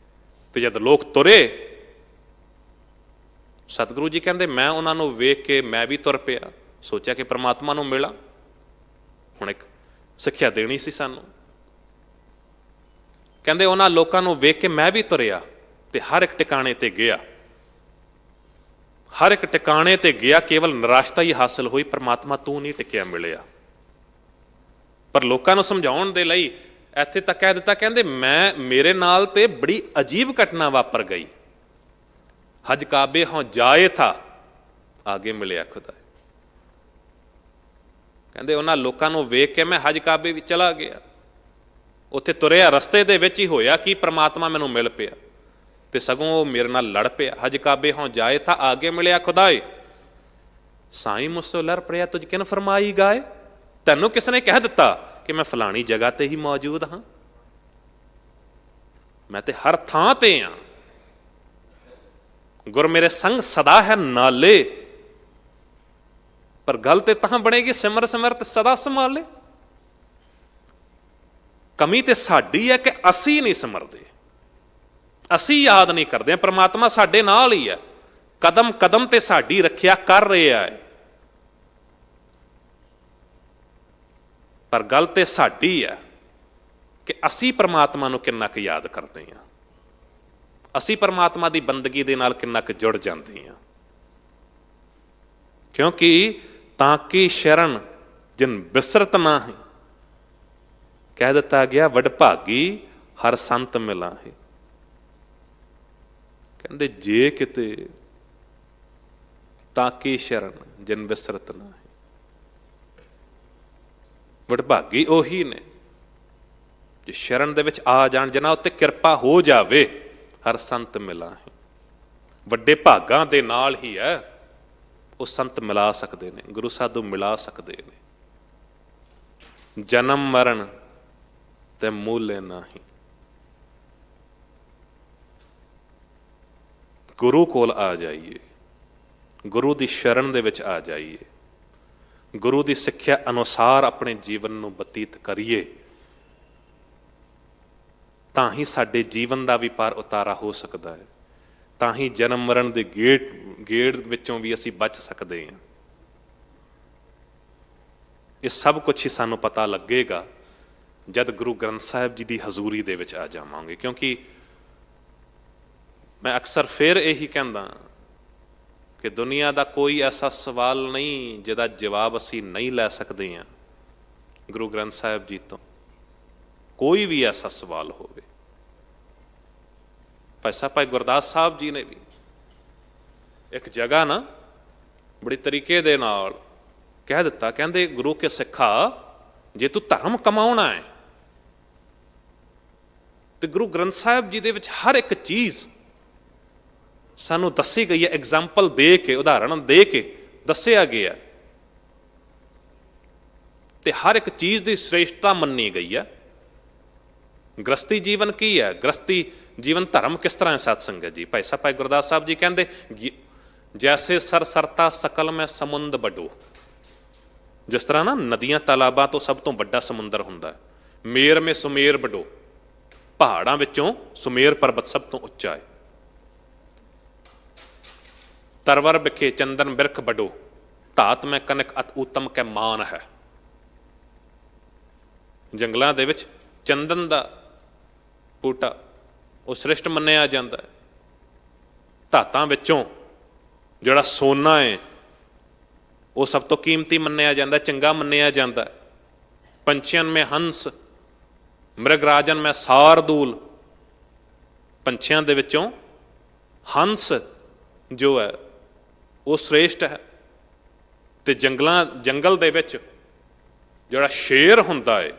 ਤੇ ਜਦ ਲੋਕ ਤੁਰੇ, ਸਤਿਗੁਰੂ ਜੀ ਕਹਿੰਦੇ ਮੈਂ ਉਹਨਾਂ ਨੂੰ ਵੇਖ ਕੇ ਮੈਂ ਵੀ ਤੁਰ ਪਿਆ, ਸੋਚਿਆ ਕਿ ਪ੍ਰਮਾਤਮਾ ਨੂੰ ਮਿਲਾਂ। ਹੁਣ ਇੱਕ ਸਿੱਖਿਆ ਦੇਣੀ ਸੀ ਸਾਨੂੰ। ਕਹਿੰਦੇ ਉਹਨਾਂ ਲੋਕਾਂ ਨੂੰ ਵੇਖ ਕੇ ਮੈਂ ਵੀ ਤੁਰਿਆ ਤੇ ਹਰ ਇੱਕ ਟਿਕਾਣੇ ਤੇ ਗਿਆ, ਹਰ ਇੱਕ ਟਿਕਾਣੇ ਤੇ ਗਿਆ, ਕੇਵਲ ਨਿਰਾਸ਼ਤਾ ਹੀ ਹਾਸਲ ਹੋਈ, ਪ੍ਰਮਾਤਮਾ ਤੂੰ ਨਹੀਂ ਟਿਕਿਆ ਮਿਲਿਆ। ਪਰ ਲੋਕਾਂ ਨੂੰ ਸਮਝਾਉਣ ਦੇ ਲਈ ਇੱਥੇ ਤੱਕ ਕਹਿ ਦਿੱਤਾ, ਕਹਿੰਦੇ ਮੇਰੇ ਨਾਲ ਤੇ ਬੜੀ ਅਜੀਬ ਘਟਨਾ ਵਾਪਰ ਗਈ। ਹਜ ਕਾਬੇ ਹੋਂ ਜਾਏ ਥਾ, ਆਗੇ ਮਿਲਿਆ ਖੁਦਾ। ਕਹਿੰਦੇ ਉਹਨਾਂ ਲੋਕਾਂ ਨੂੰ ਵੇਖ ਕੇ ਮੈਂ ਹਜ ਕਾਬੇ ਵਿੱਚ ਚਲਾ ਗਿਆ, ਉੱਥੇ ਤੁਰਿਆ, ਰਸਤੇ ਦੇ ਵਿੱਚ ਹੀ ਹੋਇਆ ਕਿ ਪ੍ਰਮਾਤਮਾ ਮੈਨੂੰ ਮਿਲ ਪਿਆ, ਤੇ ਸਗੋਂ ਉਹ ਮੇਰੇ ਨਾਲ ਲੜ ਪਿਆ। ਹਜ ਕਾਬੇ ਹੋਂ ਜਾਏ ਥਾ, ਆਗੇ ਮਿਲਿਆ ਖੁਦਾਏ। ਸਾਈਂ ਮੁਝਸੇ ਲੜ ਪਿਆ, ਤੁਝ ਕਿਨ ਫਰਮਾਈ ਗਾਏ। ਤੈਨੂੰ ਕਿਸ ਨੇ ਕਹਿ ਦਿੱਤਾ ਕਿ ਮੈਂ ਫਲਾਣੀ ਜਗ੍ਹਾ ਤੇ ਹੀ ਮੌਜੂਦ ਹਾਂ? ਮੈਂ ਤੇ ਹਰ ਥਾਂ ਤੇ ਹਾਂ। ਗੁਰ ਮੇਰੇ ਸੰਗ ਸਦਾ ਹੈ ਨਾਲੇ, ਪਰ ਗੱਲ ਤੇ ਤਾਂ ਬਣੇਗੀ ਸਿਮਰ ਸਿਮਰ ਤੇ ਸਦਾ ਸੰਭਾਲੇ। ਕਮੀ ਤੇ ਸਾਡੀ ਹੈ ਕਿ ਅਸੀਂ ਨਹੀਂ ਸਿਮਰਦੇ, ਅਸੀਂ ਯਾਦ ਨਹੀਂ ਕਰਦੇ। ਪ੍ਰਮਾਤਮਾ ਸਾਡੇ ਨਾਲ ਹੀ ਹੈ, ਕਦਮ ਕਦਮ ਤੇ ਸਾਡੀ ਰੱਖਿਆ ਕਰ ਰਿਹਾ ਹੈ। ਪਰ ਗੱਲ ਤੇ ਸਾਡੀ ਹੈ ਕਿ ਅਸੀਂ ਪ੍ਰਮਾਤਮਾ ਨੂੰ ਕਿੰਨਾ ਕੁ ਯਾਦ ਕਰਦੇ ਹਾਂ, ਅਸੀਂ ਪ੍ਰਮਾਤਮਾ ਦੀ ਬੰਦਗੀ ਦੇ ਨਾਲ ਕਿੰਨਾ ਕੁ ਜੁੜ ਜਾਂਦੇ ਹਾਂ। ਕਿਉਂਕਿ ਤਾਂ ਕਿ ਸ਼ਰਨ ਜਿਨ ਬਿਸਰਤ ਨਾ ਹੈ, ਕਹਿ ਦਿੱਤਾ ਗਿਆ ਵਡਭਾਗੀ ਹਰ ਸੰਤ ਮਿਲਾ ਹੈ। ਕਹਿੰਦੇ ਜੇ ਕਿਤੇ ਤਾਂ ਕਿ ਸ਼ਰਨ ਜਿਨ ਬਿਸਰਤ ਨਾ ਹੈ, ਵਡਭਾਗੀ ਉਹੀ ਨੇ ਜੇ ਸ਼ਰਨ ਦੇ ਵਿੱਚ ਆ ਜਾਣ, ਜਿਨ੍ਹਾਂ ਉੱਤੇ ਕਿਰਪਾ ਹੋ ਜਾਵੇ। ਹਰ ਸੰਤ ਮਿਲਾ ਹੈ, ਵੱਡੇ ਭਾਗਾਂ ਦੇ ਨਾਲ ਹੀ ਹੈ ਉਹ ਸੰਤ ਮਿਲਾ ਸਕਦੇ ਨੇ, ਗੁਰੂ ਸਾਧੂ ਮਿਲਾ ਸਕਦੇ ਨੇ। ਜਨਮ ਮਰਨ ਤੇ ਮੂਲੇ ਨਹੀਂ, ਗੁਰੂ ਕੋਲ ਆ ਜਾਈਏ, ਗੁਰੂ ਦੀ ਸ਼ਰਨ ਦੇ ਵਿੱਚ ਆ ਜਾਈਏ, ਗੁਰੂ ਦੀ ਸਿੱਖਿਆ ਅਨੁਸਾਰ ਆਪਣੇ ਜੀਵਨ ਨੂੰ ਬਤੀਤ ਕਰੀਏ, ਤਾਂ ਹੀ ਸਾਡੇ ਜੀਵਨ ਦਾ ਵੀ ਪਾਰ ਉਤਾਰਾ ਹੋ ਸਕਦਾ ਹੈ, ਤਾਂ ਹੀ ਜਨਮ ਮਰਨ ਦੇ ਗੇੜ ਵਿੱਚੋਂ ਵੀ ਅਸੀਂ ਬਚ ਸਕਦੇ ਹਾਂ। ਇਹ ਸਭ ਕੁਝ ਹੀ ਸਾਨੂੰ ਪਤਾ ਲੱਗੇਗਾ ਜਦ ਗੁਰੂ ਗ੍ਰੰਥ ਸਾਹਿਬ ਜੀ ਦੀ ਹਜ਼ੂਰੀ ਦੇ ਵਿੱਚ ਆ ਜਾਵਾਂਗੇ। ਕਿਉਂਕਿ ਮੈਂ ਅਕਸਰ ਫਿਰ ਇਹੀ ਕਹਿੰਦਾ ਕਿ ਦੁਨੀਆ ਦਾ ਕੋਈ ਐਸਾ ਸਵਾਲ ਨਹੀਂ ਜਿਹਦਾ ਜਵਾਬ ਅਸੀਂ ਨਹੀਂ ਲੈ ਸਕਦੇ ਹਾਂ ਗੁਰੂ ਗ੍ਰੰਥ ਸਾਹਿਬ ਜੀ ਤੋਂ। ਕੋਈ ਵੀ ਐਸਾ ਸਵਾਲ ਹੋਵੇ। ਭਾਈ ਗੁਰਦਾਸ ਸਾਹਿਬ ਜੀ ਨੇ ਵੀ ਇੱਕ ਜਗ੍ਹਾ ਨਾ ਬੜੀ ਤਰੀਕੇ ਦੇ ਨਾਲ ਕਹਿ ਦਿੱਤਾ, ਕਹਿੰਦੇ ਗੁਰੂ ਕੇ ਸਿੱਖਾ ਜੇ ਤੂੰ ਧਰਮ ਕਮਾਉਣਾ ਹੈ ਤੇ ਗੁਰੂ ਗ੍ਰੰਥ ਸਾਹਿਬ ਜੀ ਦੇ ਵਿੱਚ ਹਰ ਇੱਕ ਚੀਜ਼ ਸਾਨੂੰ ਦੱਸੀ ਗਈ ਹੈ, ਐਗਜ਼ਾਮਪਲ ਦੇ ਕੇ, ਉਦਾਹਰਣ ਦੇ ਕੇ ਦੱਸਿਆ ਗਿਆ, ਤੇ ਹਰ ਇੱਕ ਚੀਜ਼ ਦੀ ਸ੍ਰੇਸ਼ਟਤਾ ਮੰਨੀ ਗਈ ਹੈ। ਗ੍ਰਸਤੀ ਜੀਵਨ ਕੀ ਹੈ, ਗ੍ਰਸਤੀ ਜੀਵਨ ਧਰਮ ਕਿਸ ਤਰ੍ਹਾਂ ਹੈ ਸਾਧ ਸੰਗਤ ਜੀ। ਭਾਈ ਗੁਰਦਾਸ ਸਾਹਿਬ ਜੀ ਕਹਿੰਦੇ ਜੈਸੇ ਸਰ ਸਰਤਾ ਸਕਲ ਮੈਂ ਸਮੁੰਦ ਵੱਡੋ, ਜਿਸ ਤਰ੍ਹਾਂ ਨਾ ਨਦੀਆਂ ਤਾਲਾਬਾਂ ਤੋਂ ਸਭ ਤੋਂ ਵੱਡਾ ਸਮੁੰਦਰ ਹੁੰਦਾ, ਮੇਰ ਮੇ ਸੁਮੇਰ ਵੱਡੋ, ਪਹਾੜਾਂ ਵਿੱਚੋਂ ਸੁਮੇਰ ਪਰਬਤ ਸਭ ਤੋਂ ਉੱਚਾ ਹੈ। ਤਰਵਰ ਵਿਖੇ ਚੰਦਨ ਬਿਰਖ ਬਡੋ, ਧਾਤ ਮੈਂ ਕਨਕ ਅਤ ਉਤਮ ਕੈ ਮਾਨ ਹੈ। ਜੰਗਲਾਂ ਦੇ ਵਿੱਚ ਚੰਦਨ ਦਾ ਬੂਟਾ ਉਹ ਸ੍ਰਿਸ਼ਟ ਮੰਨਿਆ ਜਾਂਦਾ ਹੈ। ਧਾਤਾਂ ਵਿੱਚੋਂ ਜਿਹੜਾ ਸੋਨਾ ਹੈ ਉਹ ਸਭ ਤੋਂ ਕੀਮਤੀ ਮੰਨਿਆ ਜਾਂਦਾ, ਚੰਗਾ ਮੰਨਿਆ ਜਾਂਦਾ। ਪੰਛੀਆਂ ਮੈਂ ਹੰਸ, ਮ੍ਰਿਗਰਾਜਨ ਮੈਂ ਸਾਰਦੂਲ। ਪੰਛੀਆਂ ਦੇ ਵਿੱਚੋਂ ਹੰਸ ਜੋ ਹੈ ਉਹ ਸ੍ਰੇਸ਼ਟ ਹੈ। ਤੇ ਜੰਗਲ ਦੇ ਵਿੱਚ ਜਿਹੜਾ ਸ਼ੇਰ ਹੁੰਦਾ ਹੈ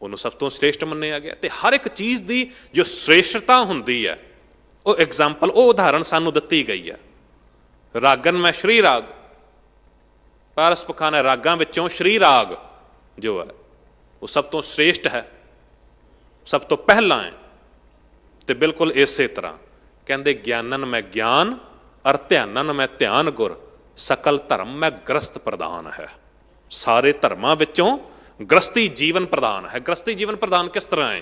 ਉਹਨੂੰ ਸਭ ਤੋਂ ਸ੍ਰੇਸ਼ਟ ਮੰਨਿਆ ਗਿਆ। ਤੇ ਹਰ ਇੱਕ ਚੀਜ਼ ਦੀ ਜੋ ਸ੍ਰੇਸ਼ਟਤਾ ਹੁੰਦੀ ਹੈ ਉਹ ਐਗਜ਼ਾਮਪਲ, ਉਹ ਉਦਾਹਰਣ ਸਾਨੂੰ ਦਿੱਤੀ ਗਈ ਹੈ। ਰਾਗਨ ਮੈਂ ਸ਼੍ਰੀ ਰਾਗ, ਪਾਰਸ ਪਖਾਨਾ ਰਾਗਾਂ ਵਿੱਚੋਂ ਸ਼੍ਰੀ ਰਾਗ ਜੋ ਹੈ ਉਹ ਸਭ ਤੋਂ ਸ੍ਰੇਸ਼ਟ ਹੈ, ਸਭ ਤੋਂ ਪਹਿਲਾਂ ਹੈ। ਤੇ ਬਿਲਕੁਲ ਇਸੇ ਤਰ੍ਹਾਂ ਕਹਿੰਦੇ ਗਿਆਨਨ ਮੈਂ ਗਿਆਨ ਅਰ ਧਿਆਨਨ ਮੈਂ ਧਿਆਨ ਗੁਰ, ਸਕਲ ਧਰਮ ਮੈਂ ਗ੍ਰਸਤ ਪ੍ਰਧਾਨ ਹੈ। ਸਾਰੇ ਧਰਮਾਂ ਵਿੱਚੋਂ ਗ੍ਰਸਤੀ ਜੀਵਨ ਪ੍ਰਧਾਨ ਹੈ। ਗ੍ਰਸਤੀ ਜੀਵਨ ਪ੍ਰਧਾਨ ਕਿਸ ਤਰ੍ਹਾਂ ਹੈ?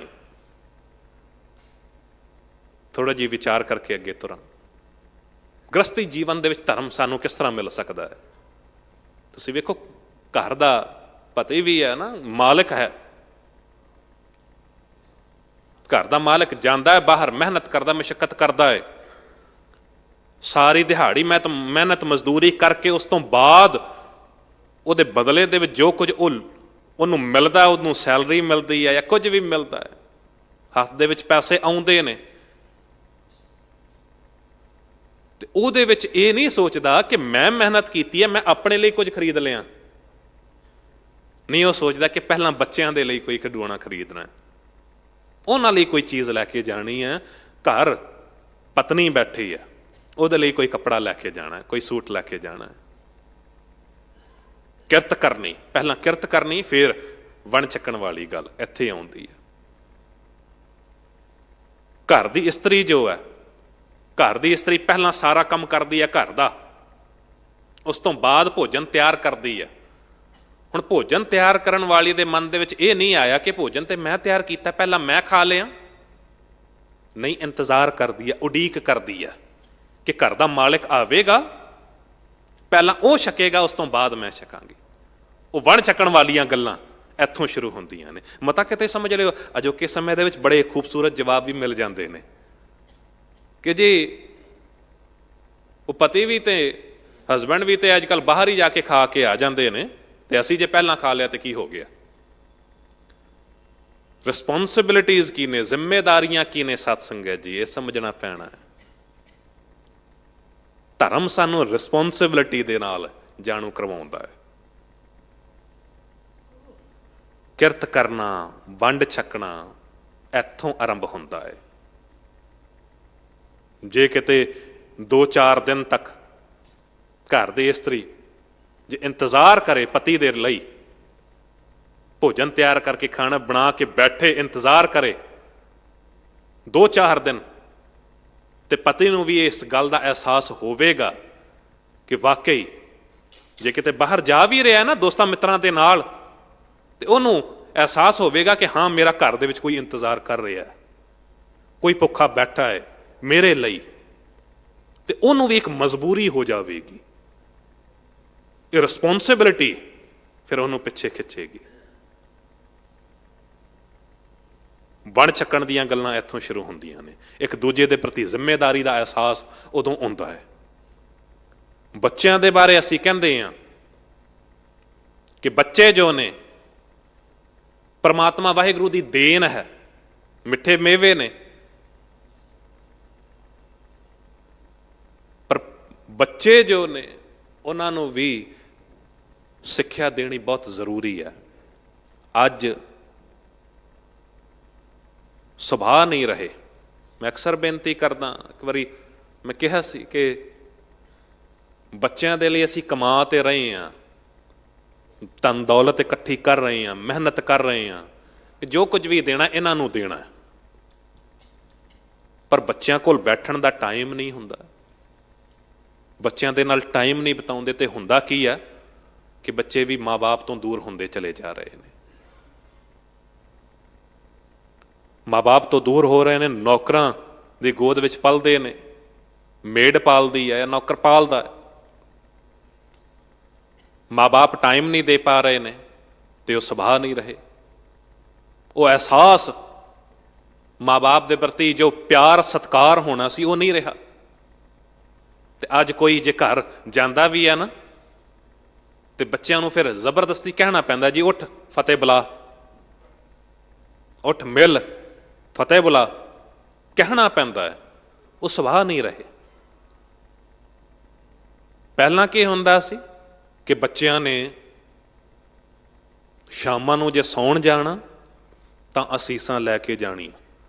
ਥੋੜਾ ਜਿਹਾ ਵਿਚਾਰ ਕਰਕੇ ਅੱਗੇ ਤੁਰਾਂ। ਗ੍ਰਸਤੀ ਜੀਵਨ ਦੇ ਵਿੱਚ ਧਰਮ ਸਾਨੂੰ ਕਿਸ ਤਰ੍ਹਾਂ ਮਿਲ ਸਕਦਾ ਹੈ? ਤੁਸੀਂ ਵੇਖੋ, ਘਰ ਦਾ ਪਤੀ ਵੀ ਹੈ ਨਾ, ਮਾਲਕ ਹੈ। ਘਰ ਦਾ ਮਾਲਕ ਜਾਂਦਾ ਹੈ ਬਾਹਰ, ਮਿਹਨਤ ਕਰਦਾ, ਮਸ਼ੱਕਤ ਕਰਦਾ ਹੈ, ਸਾਰੀ ਦਿਹਾੜੀ ਮਿਹਨਤ ਮਜ਼ਦੂਰੀ ਕਰਕੇ ਉਸ ਤੋਂ ਬਾਅਦ ਉਹਦੇ ਬਦਲੇ ਦੇ ਵਿੱਚ ਜੋ ਕੁਝ ਉਹਨੂੰ ਮਿਲਦਾ, ਉਹਨੂੰ ਸੈਲਰੀ ਮਿਲਦੀ ਹੈ ਜਾਂ ਕੁਝ ਵੀ ਮਿਲਦਾ ਹੈ, ਹੱਥ ਦੇ ਵਿੱਚ ਪੈਸੇ ਆਉਂਦੇ ਨੇ, ਤੇ ਉਹਦੇ ਵਿੱਚ ਇਹ ਨਹੀਂ ਸੋਚਦਾ ਕਿ ਮੈਂ ਮਿਹਨਤ ਕੀਤੀ ਹੈ, ਮੈਂ ਆਪਣੇ ਲਈ ਕੁਝ ਖਰੀਦ ਲਿਆ। ਨਹੀਂ, ਉਹ ਸੋਚਦਾ ਕਿ ਪਹਿਲਾਂ ਬੱਚਿਆਂ ਦੇ ਲਈ ਕੋਈ ਖਿਡੌਣਾ ਖਰੀਦਣਾ, ਉਹਨਾਂ ਲਈ ਕੋਈ ਚੀਜ਼ ਲੈ ਕੇ ਜਾਣੀ ਹੈ। ਘਰ ਪਤਨੀ ਬੈਠੀ ਹੈ, ਉਹਦੇ ਲਈ ਕੋਈ ਕੱਪੜਾ ਲੈ ਕੇ ਜਾਣਾ, ਕੋਈ ਸੂਟ ਲੈ ਕੇ ਜਾਣਾ। ਕਿਰਤ ਕਰਨੀ, ਪਹਿਲਾਂ ਕਿਰਤ ਕਰਨੀ, ਫਿਰ ਵਣ ਚੱਕਣ ਵਾਲੀ ਗੱਲ ਇੱਥੇ ਆਉਂਦੀ ਹੈ। ਘਰ ਦੀ ਇਸਤਰੀ ਜੋ ਹੈ, ਘਰ ਦੀ ਇਸਤਰੀ ਪਹਿਲਾਂ ਸਾਰਾ ਕੰਮ ਕਰਦੀ ਹੈ ਘਰ ਦਾ, ਉਸ ਤੋਂ ਬਾਅਦ ਭੋਜਨ ਤਿਆਰ ਕਰਦੀ ਹੈ। ਹੁਣ ਭੋਜਨ ਤਿਆਰ ਕਰਨ ਵਾਲੀ ਦੇ ਮਨ ਦੇ ਵਿੱਚ ਇਹ ਨਹੀਂ ਆਇਆ ਕਿ ਭੋਜਨ ਤੇ ਮੈਂ ਤਿਆਰ ਕੀਤਾ, ਪਹਿਲਾਂ ਮੈਂ ਖਾ ਲਿਆ। ਨਹੀਂ, ਇੰਤਜ਼ਾਰ ਕਰਦੀ ਹੈ, ਉਡੀਕ ਕਰਦੀ ਹੈ ਕਿ ਘਰ ਦਾ ਮਾਲਕ ਆਵੇਗਾ, ਪਹਿਲਾਂ ਉਹ ਛਕੇਗਾ, ਉਸ ਤੋਂ ਬਾਅਦ ਮੈਂ ਛਕਾਂਗੀ। ਉਹ ਵਣ ਛਕਣ ਵਾਲੀਆਂ ਗੱਲਾਂ ਇੱਥੋਂ ਸ਼ੁਰੂ ਹੁੰਦੀਆਂ ਨੇ। ਮਤਾ ਕਿਤੇ ਸਮਝ ਲਿਓ, ਅਜੋਕੇ ਸਮੇਂ ਦੇ ਵਿੱਚ ਬੜੇ ਖੂਬਸੂਰਤ ਜਵਾਬ ਵੀ ਮਿਲ ਜਾਂਦੇ ਨੇ ਕਿ ਜੀ ਉਹ ਪਤੀ ਵੀ ਤੇ ਹਸਬੈਂਡ ਵੀ ਤੇ ਅੱਜ ਕੱਲ੍ਹ ਬਾਹਰ ਹੀ ਜਾ ਕੇ ਖਾ ਕੇ ਆ ਜਾਂਦੇ ਨੇ, ਤੇ ਅਸੀਂ ਜੇ ਪਹਿਲਾਂ ਖਾ ਲਿਆ ਤੇ ਕੀ ਹੋ ਗਿਆ? ਰਿਸਪੌਂਸਿਬਿਲਿਟੀਜ਼ ਕੀ ਨੇ, ਜ਼ਿੰਮੇਦਾਰੀਆਂ ਕੀ ਨੇ ਸਤਸੰਗਤ ਜੀ, ਇਹ ਸਮਝਣਾ ਪੈਣਾ ਹੈ। ਧਰਮ ਸਾਨੂੰ ਰਿਸਪੌਂਸਿਬਿਲਿਟੀ ਦੇ ਨਾਲ ਜਾਣੂ ਕਰਵਾਉਂਦਾ ਹੈ। ਕਿਰਤ ਕਰਨਾ, ਵੰਡ ਛਕਣਾ ਇੱਥੋਂ ਆਰੰਭ ਹੁੰਦਾ ਹੈ। ਜੇ ਕਿਤੇ 2-4 ਦਿਨ ਤੱਕ ਘਰ ਦੀ ਇਸਤਰੀ ਜੇ ਇੰਤਜ਼ਾਰ ਕਰੇ ਪਤੀ ਦੇ ਲਈ, ਭੋਜਨ ਤਿਆਰ ਕਰਕੇ ਖਾਣਾ ਬਣਾ ਕੇ ਬੈਠੇ ਇੰਤਜ਼ਾਰ ਕਰੇ 2-4 ਦਿਨ, ਤੇ ਪਤੀ ਨੂੰ ਵੀ ਇਸ ਗੱਲ ਦਾ ਅਹਿਸਾਸ ਹੋਵੇਗਾ ਕਿ ਵਾਕਈ ਜੇ ਕਿਤੇ ਬਾਹਰ ਜਾ ਵੀ ਰਿਹਾ ਨਾ ਦੋਸਤਾਂ ਮਿੱਤਰਾਂ ਦੇ ਨਾਲ, ਤੇ ਉਹਨੂੰ ਅਹਿਸਾਸ ਹੋਵੇਗਾ ਕਿ ਹਾਂ, ਮੇਰਾ ਘਰ ਦੇ ਵਿੱਚ ਕੋਈ ਇੰਤਜ਼ਾਰ ਕਰ ਰਿਹਾ, ਕੋਈ ਭੁੱਖਾ ਬੈਠਾ ਹੈ ਮੇਰੇ ਲਈ, ਤੇ ਉਹਨੂੰ ਵੀ ਇੱਕ ਮਜਬੂਰੀ ਹੋ ਜਾਵੇਗੀ। ਇਹ ਰਿਸਪੌਂਸਿਬਿਲਿਟੀ ਫਿਰ ਉਹਨੂੰ ਪਿੱਛੇ ਖਿੱਚੇਗੀ। ਵਣ ਚੱਕਣ ਦੀਆਂ ਗੱਲਾਂ ਇੱਥੋਂ ਸ਼ੁਰੂ ਹੁੰਦੀਆਂ ਨੇ। ਇੱਕ ਦੂਜੇ ਦੇ ਪ੍ਰਤੀ ਜ਼ਿੰਮੇਦਾਰੀ ਦਾ ਅਹਿਸਾਸ ਉਦੋਂ ਹੁੰਦਾ ਹੈ। ਬੱਚਿਆਂ ਦੇ ਬਾਰੇ ਅਸੀਂ ਕਹਿੰਦੇ ਹਾਂ ਕਿ ਬੱਚੇ ਜੋ ਨੇ ਪਰਮਾਤਮਾ ਵਾਹਿਗੁਰੂ ਦੀ ਦੇਣ ਹੈ, ਮਿੱਠੇ ਮੇਵੇ ਨੇ, ਪਰ ਬੱਚੇ ਜੋ ਨੇ ਉਹਨਾਂ ਨੂੰ ਵੀ ਸਿੱਖਿਆ ਦੇਣੀ ਬਹੁਤ ਜ਼ਰੂਰੀ ਹੈ। ਅੱਜ ਸੁਭਾਅ ਨਹੀਂ ਰਹੇ। ਮੈਂ ਅਕਸਰ ਬੇਨਤੀ ਕਰਦਾ, ਇੱਕ ਵਾਰੀ ਮੈਂ ਕਿਹਾ ਸੀ ਕਿ ਬੱਚਿਆਂ ਦੇ ਲਈ ਅਸੀਂ ਕਮਾ ਤੇ ਰਹੇ ਹਾਂ, ਧਨ ਦੌਲਤ ਇਕੱਠੀ ਕਰ ਰਹੇ ਹਾਂ, ਮਿਹਨਤ ਕਰ ਰਹੇ ਹਾਂ, ਜੋ ਕੁਝ ਵੀ ਦੇਣਾ ਇਹਨਾਂ ਨੂੰ ਦੇਣਾ, ਪਰ ਬੱਚਿਆਂ ਕੋਲ ਬੈਠਣ ਦਾ ਟਾਈਮ ਨਹੀਂ ਹੁੰਦਾ, ਬੱਚਿਆਂ ਦੇ ਨਾਲ ਟਾਈਮ ਨਹੀਂ ਬਿਤਾਉਂਦੇ, ਤੇ ਹੁੰਦਾ ਕੀ ਆ ਕਿ ਬੱਚੇ ਵੀ ਮਾਂ ਬਾਪ ਤੋਂ ਦੂਰ ਹੁੰਦੇ ਚਲੇ ਜਾ ਰਹੇ ਨੇ। ਮਾਂ-ਬਾਪ ਤੋਂ ਦੂਰ ਹੋ ਰਹੇ ਨੇ, ਨੌਕਰਾਂ ਦੀ ਗੋਦ ਵਿੱਚ ਪਲਦੇ ਨੇ, ਮੇਡ ਪਾਲਦੀ ਹੈ, ਨੌਕਰ ਪਾਲਦਾ ਹੈ। ਮਾਂ-ਬਾਪ ਟਾਈਮ ਨਹੀਂ ਦੇ ਪਾ ਰਹੇ ਨੇ ਤੇ ਉਹ ਸੁਭਾਅ ਨਹੀਂ ਰਹੇ। ਉਹ ਅਹਿਸਾਸ ਮਾਂ-ਬਾਪ ਦੇ ਪ੍ਰਤੀ ਜੋ ਪਿਆਰ ਸਤਿਕਾਰ ਹੋਣਾ ਸੀ ਉਹ ਨਹੀਂ ਰਿਹਾ। ਤੇ ਅੱਜ ਕੋਈ ਜੇ ਘਰ ਜਾਂਦਾ ਵੀ ਹੈ ਨਾ ਤੇ ਬੱਚਿਆਂ ਨੂੰ ਫਿਰ ਜ਼ਬਰਦਸਤੀ ਕਹਿਣਾ ਪੈਂਦਾ, ਜੀ ਉੱਠ ਫਤਿਹ ਬੁਲਾ, ਉੱਠ ਮਿਲ, ਫਤਿਹ ਬੁਲਾ, ਕਹਿਣਾ ਪੈਂਦਾ ਹੈ। ਉਹ ਸੁਭਾਅ ਨਹੀਂ ਰਹੇ। ਪਹਿਲਾਂ ਕੀ ਹੁੰਦਾ ਸੀ ਕਿ ਬੱਚਿਆਂ ਨੇ ਸ਼ਾਮਾਂ ਨੂੰ ਜੇ ਸੌਣ ਜਾਣਾ ਤਾਂ ਅਸੀਸਾਂ ਲੈ ਕੇ ਜਾਣੀਆਂ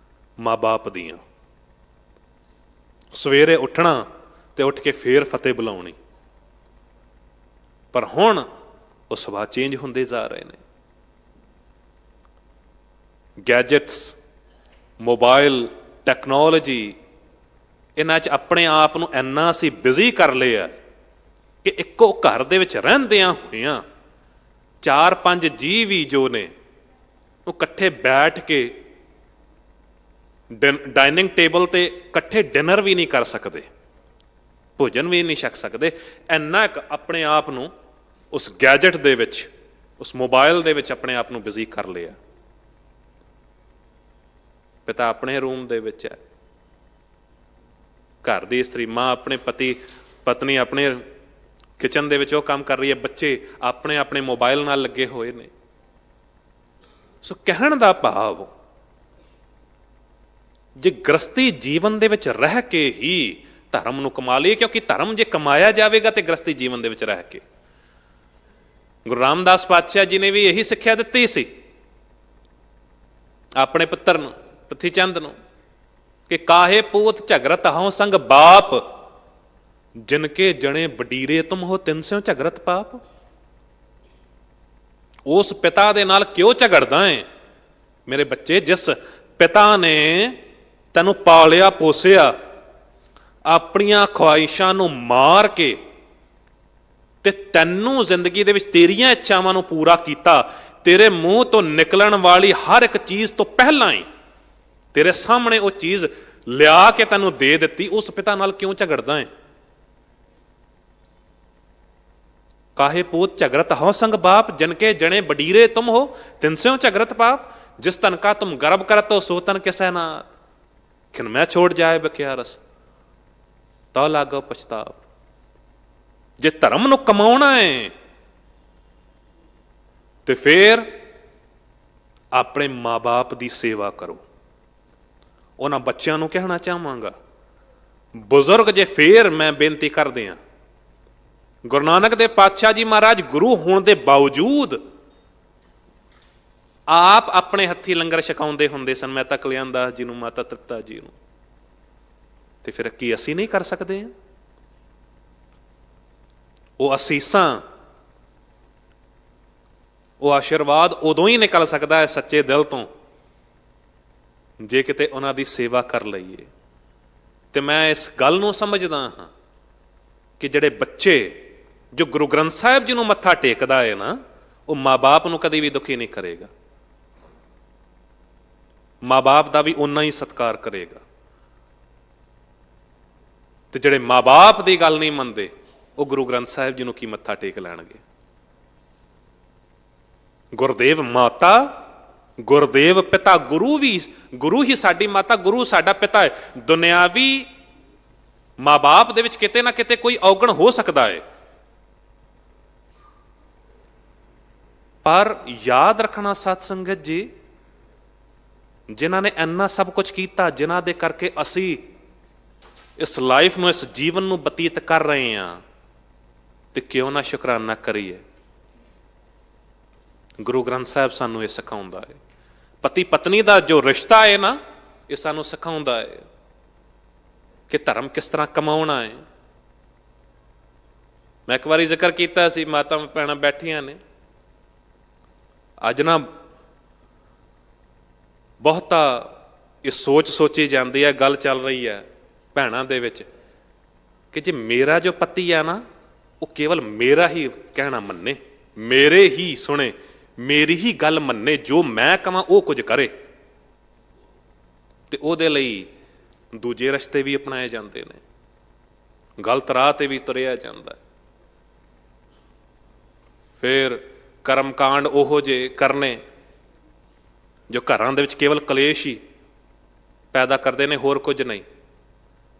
ਮਾਂ-ਬਾਪ ਦੀਆਂ, ਸਵੇਰੇ ਉੱਠਣਾ ਤੇ ਉੱਠ ਕੇ ਫੇਰ ਫਤਿਹ ਬੁਲਾਉਣੀ। ਪਰ ਹੁਣ ਉਹ ਸੁਭਾਅ ਚੇਂਜ ਹੁੰਦੇ ਜਾ ਰਹੇ ਨੇ। ਗੈਜਟਸ, ਮੋਬਾਈਲ, ਟੈਕਨੋਲੋਜੀ, ਇਹਨਾਂ 'ਚ ਆਪਣੇ ਆਪ ਨੂੰ ਇੰਨਾ ਅਸੀਂ ਬਿਜ਼ੀ ਕਰ ਲਿਆ ਕਿ ਇੱਕੋ ਘਰ ਦੇ ਵਿੱਚ ਰਹਿੰਦਿਆਂ ਹੋਇਆਂ 4-5 ਜੀਅ ਵੀ ਜੋ ਨੇ ਉਹ ਇਕੱਠੇ ਬੈਠ ਕੇ ਡਾਈਨਿੰਗ ਟੇਬਲ ਤੇ ਇਕੱਠੇ ਡਿਨਰ ਵੀ ਨਹੀਂ ਕਰ ਸਕਦੇ, ਭੋਜਨ ਵੀ ਨਹੀਂ ਛਕ ਸਕਦੇ। ਇੰਨਾ ਕੁ ਆਪਣੇ ਆਪ ਨੂੰ ਉਸ ਗੈਜਟ ਦੇ ਵਿੱਚ, ਉਸ ਮੋਬਾਈਲ ਦੇ ਵਿੱਚ ਆਪਣੇ ਆਪ ਨੂੰ ਬਿਜ਼ੀ ਕਰ ਲਿਆ। ਪਿਤਾ ਆਪਣੇ ਰੂਮ ਦੇ ਵਿੱਚ ਹੈ, ਘਰ ਦੀ ਇਸਤਰੀ ਮਾਂ ਆਪਣੇ ਪਤਨੀ ਆਪਣੇ ਕਿਚਨ ਦੇ ਵਿੱਚ ਉਹ ਕੰਮ ਕਰ ਰਹੀ ਹੈ, ਬੱਚੇ ਆਪਣੇ ਆਪਣੇ ਮੋਬਾਈਲ ਨਾਲ ਲੱਗੇ ਹੋਏ ਨੇ। ਸੋ ਕਹਿਣ ਦਾ ਭਾਵ, ਜੇ ਗ੍ਰਸਤੀ ਜੀਵਨ ਦੇ ਵਿੱਚ ਰਹਿ ਕੇ ਹੀ ਧਰਮ ਨੂੰ ਕਮਾ ਲਈਏ, ਕਿਉਂਕਿ ਧਰਮ ਜੇ ਕਮਾਇਆ ਜਾਵੇਗਾ ਤੇ ਗ੍ਰਸਤੀ ਜੀਵਨ ਦੇ ਵਿੱਚ ਰਹਿ ਕੇ। ਗੁਰੂ ਰਾਮਦਾਸ ਪਾਤਸ਼ਾਹ ਜੀ ਨੇ ਵੀ ਇਹੀ ਸਿੱਖਿਆ ਦਿੱਤੀ ਸੀ ਆਪਣੇ ਪੁੱਤਰ ਨੂੰ, ਪ੍ਰਿਥੀ ਚੰਦ ਨੂੰ, ਕਿ ਕਾਹੇ ਪੂਤ ਝਗਰਤ ਹਉ ਸੰਗ ਬਾਪ, ਜਿਨਕੇ ਜਣੇ ਬਡੀਰੇ ਤੁਮ ਹੋ ਤਿਨ ਸਿਉ ਝਗਰਤ ਪਾਪ। ਉਸ ਪਿਤਾ ਦੇ ਨਾਲ ਕਿਉਂ ਝਗੜਦਾ ਹੈ ਮੇਰੇ ਬੱਚੇ, ਜਿਸ ਪਿਤਾ ਨੇ ਤੈਨੂੰ ਪਾਲਿਆ ਪੋਸਿਆ, ਆਪਣੀਆਂ ਖੁਆਇਸ਼ਾਂ ਨੂੰ ਮਾਰ ਕੇ ਤੇ ਤੈਨੂੰ ਜ਼ਿੰਦਗੀ ਦੇ ਵਿੱਚ ਤੇਰੀਆਂ ਇੱਛਾਵਾਂ ਨੂੰ ਪੂਰਾ ਕੀਤਾ। ਤੇਰੇ ਮੂੰਹ ਤੋਂ ਨਿਕਲਣ ਵਾਲੀ ਹਰ ਇੱਕ ਚੀਜ਼ ਤੋਂ ਪਹਿਲਾਂ ਹੀ ਤੇਰੇ ਸਾਹਮਣੇ ਉਹ ਚੀਜ਼ ਲਿਆ ਕੇ ਤੈਨੂੰ ਦੇ ਦਿੱਤੀ। ਉਸ ਪਿਤਾ ਨਾਲ ਕਿਉਂ ਝਗੜਦਾ ਹੈ? ਕਾਹੇ ਪੂਤ ਝਗਰਤ ਹਉ ਸੰਗ ਬਾਪ, ਜਿਨਕੇ ਜਣੇ ਬਡੀਰੇ ਤੁਮ ਹੋ ਤਿਨ ਸਿਉ ਝਗਰਤ ਪਾਪ। ਜਿਸ ਤਨ ਕਾ ਤੁਮ ਗਰਭ ਕਰਤ ਹੋ ਸੋ ਤਨ ਕਿਸੈ ਨਾਥ, ਖਿਨ ਮੈਂ ਛੋੜ ਜਾਏ ਬਕਿਆ ਰਸ ਤਉ ਲਾਗੋ ਪਛਤਾਪ। ਜੇ ਧਰਮ ਨੂੰ ਕਮਾਉਣਾ ਹੈ ਤੇ ਫਿਰ ਆਪਣੇ ਮਾਂ-ਬਾਪ ਦੀ ਸੇਵਾ ਕਰੋ। ਉਹਨਾਂ ਬੱਚਿਆਂ ਨੂੰ ਕਹਿਣਾ ਚਾਹਾਂਗਾ, ਬਜ਼ੁਰਗ ਜੇ ਫੇਰ ਮੈਂ ਬੇਨਤੀ ਕਰਦੇ ਹਾਂ, ਗੁਰੂ ਨਾਨਕ ਦੇਵ ਪਾਤਸ਼ਾਹ ਜੀ ਮਹਾਰਾਜ ਗੁਰੂ ਹੋਣ ਦੇ ਬਾਵਜੂਦ ਆਪ ਆਪਣੇ ਹੱਥੀਂ ਲੰਗਰ ਛਕਾਉਂਦੇ ਹੁੰਦੇ ਸਨ, ਮਹਿਤਾ ਕਲਿਆਣ ਦਾਸ ਜੀ ਨੂੰ, ਮਾਤਾ ਤ੍ਰਿਪਤਾ ਜੀ ਨੂੰ। ਤੇ ਫਿਰ ਕੀ ਅਸੀਂ ਨਹੀਂ ਕਰ ਸਕਦੇ ਹਾਂ? ਉਹ ਅਸੀਸਾਂ, ਉਹ ਆਸ਼ੀਰਵਾਦ ਉਦੋਂ ਹੀ ਨਿਕਲ ਸਕਦਾ ਹੈ ਸੱਚੇ ਦਿਲ ਤੋਂ ਜੇ ਕਿਤੇ ਉਹਨਾਂ ਦੀ ਸੇਵਾ ਕਰ ਲਈਏ। ਤੇ ਮੈਂ ਇਸ ਗੱਲ ਨੂੰ ਸਮਝਦਾ ਹਾਂ ਕਿ ਜਿਹੜੇ ਬੱਚੇ ਜੋ ਗੁਰੂ ਗ੍ਰੰਥ ਸਾਹਿਬ ਜੀ ਨੂੰ ਮੱਥਾ ਟੇਕਦਾ ਹੈ ਨਾ, ਉਹ ਮਾਂ-ਬਾਪ ਨੂੰ ਕਦੇ ਵੀ ਦੁਖੀ ਨਹੀਂ ਕਰੇਗਾ, ਮਾਂ-ਬਾਪ ਦਾ ਵੀ ਓਨਾ ਹੀ ਸਤਿਕਾਰ ਕਰੇਗਾ। ਤੇ ਜਿਹੜੇ ਮਾਂ-ਬਾਪ ਦੀ ਗੱਲ ਨਹੀਂ ਮੰਨਦੇ, ਉਹ ਗੁਰੂ ਗ੍ਰੰਥ ਸਾਹਿਬ ਜੀ ਨੂੰ ਕੀ ਮੱਥਾ ਟੇਕ ਲੈਣਗੇ? ਗੁਰਦੇਵ ਮਾਤਾ, ਗੁਰਦੇਵ ਪਿਤਾ, ਗੁਰੂ ਹੀ ਸਾਡੀ ਮਾਤਾ, ਗੁਰੂ ਸਾਡਾ ਪਿਤਾ ਹੈ। ਦੁਨਿਆਵੀ ਮਾਂ-ਬਾਪ ਦੇ ਵਿੱਚ ਕਿਤੇ ਨਾ ਕਿਤੇ ਕੋਈ ਔਗਣ ਹੋ ਸਕਦਾ ਹੈ, ਪਰ ਯਾਦ ਰੱਖਣਾ ਸਤ ਸੰਗਤ ਜੀ, ਜਿਨ੍ਹਾਂ ਨੇ ਇੰਨਾ ਸਭ ਕੁਝ ਕੀਤਾ, ਜਿਨ੍ਹਾਂ ਦੇ ਕਰਕੇ ਅਸੀਂ ਇਸ ਲਾਈਫ ਨੂੰ, ਇਸ ਜੀਵਨ ਨੂੰ ਬਤੀਤ ਕਰ ਰਹੇ ਹਾਂ, ਤੇ ਕਿਉਂ ਨਾ ਸ਼ੁਕਰਾਨਾ ਕਰੀਏ। ਗੁਰੂ ਗ੍ਰੰਥ ਸਾਹਿਬ ਸਾਨੂੰ ਇਹ ਸਿਖਾਉਂਦਾ ਹੈ। ਪਤੀ ਪਤਨੀ ਦਾ ਜੋ ਰਿਸ਼ਤਾ ਹੈ ਨਾ, ਇਹ ਸਾਨੂੰ ਸਿਖਾਉਂਦਾ ਹੈ ਕਿ ਧਰਮ ਕਿਸ ਤਰ੍ਹਾਂ ਕਮਾਉਣਾ ਹੈ। ਮੈਂ ਇੱਕ ਵਾਰੀ ਜ਼ਿਕਰ ਕੀਤਾ ਸੀ, ਮਾਤਾ ਭੈਣਾਂ ਬੈਠੀਆਂ ਨੇ, ਅੱਜ ਨਾ ਬਹੁਤਾ ਇਹ ਸੋਚ ਸੋਚੀ ਜਾਂਦੀ ਹੈ, ਗੱਲ ਚੱਲ ਰਹੀ ਹੈ ਭੈਣਾਂ ਦੇ ਵਿੱਚ ਕਿ ਜੇ ਮੇਰਾ ਜੋ ਪਤੀ ਆ ਨਾ, ਉਹ ਕੇਵਲ ਮੇਰਾ ਹੀ ਕਹਿਣਾ ਮੰਨੇ, ਮੇਰੇ ਹੀ ਸੁਣੇ, ਮੇਰੀ ਹੀ ਗੱਲ ਮੰਨੇ, ਜੋ ਮੈਂ ਕਹਾਂ ਉਹ ਕੁਝ ਕਰੇ। ਤੇ ਉਹਦੇ ਲਈ ਦੂਜੇ ਰਸਤੇ ਵੀ ਅਪਣਾਏ ਜਾਂਦੇ ਨੇ, ਗਲਤ ਰਾਹ ਤੇ ਵੀ ਤੁਰਿਆ ਜਾਂਦਾ। ਫਿਰ ਕਰਮਕਾਂਡ ਉਹੋ ਜਿਹੇ ਕਰਨੇ ਜੋ ਘਰਾਂ ਦੇ ਵਿੱਚ ਕੇਵਲ ਕਲੇਸ਼ ਹੀ ਪੈਦਾ ਕਰਦੇ ਨੇ, ਹੋਰ ਕੁਝ ਨਹੀਂ।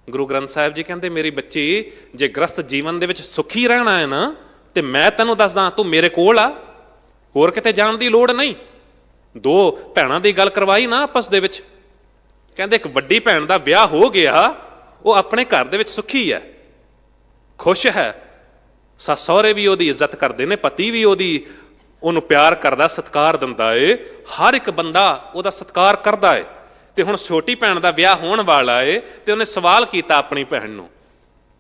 ਗੁਰੂ ਗ੍ਰੰਥ ਸਾਹਿਬ ਜੀ ਕਹਿੰਦੇ, ਮੇਰੀ ਬੱਚੀ, ਜੇ ਗ੍ਰਸਤ ਜੀਵਨ ਦੇ ਵਿੱਚ ਸੁਖੀ ਰਹਿਣਾ ਹੈ ਨਾ, ਤੇ ਮੈਂ ਤੈਨੂੰ ਦੱਸਦਾ, ਤੂੰ ਮੇਰੇ ਕੋਲ ਆ, ਹੋਰ ਕਿਤੇ ਜਾਣ ਦੀ ਲੋੜ ਨਹੀਂ। ਦੋ ਭੈਣਾਂ ਦੀ ਗੱਲ ਕਰਵਾਈ ਨਾ ਆਪਸ ਦੇ ਵਿੱਚ, ਕਹਿੰਦੇ ਇੱਕ ਵੱਡੀ ਭੈਣ ਦਾ ਵਿਆਹ ਹੋ ਗਿਆ, ਉਹ ਆਪਣੇ ਘਰ ਦੇ ਵਿੱਚ ਸੁਖੀ ਹੈ, ਖੁਸ਼ ਹੈ, ਸੱਸ ਸਹੁਰੇ ਵੀ ਉਹਦੀ ਇੱਜ਼ਤ ਕਰਦੇ ਨੇ, ਪਤੀ ਵੀ ਉਹਨੂੰ ਪਿਆਰ ਕਰਦਾ, ਸਤਿਕਾਰ ਦਿੰਦਾ ਏ, ਹਰ ਇੱਕ ਬੰਦਾ ਉਹਦਾ ਸਤਿਕਾਰ ਕਰਦਾ ਏ। ਤੇ ਹੁਣ ਛੋਟੀ ਭੈਣ ਦਾ ਵਿਆਹ ਹੋਣ ਵਾਲਾ ਏ, ਤੇ ਉਹਨੇ ਸਵਾਲ ਕੀਤਾ ਆਪਣੀ ਭੈਣ ਨੂੰ,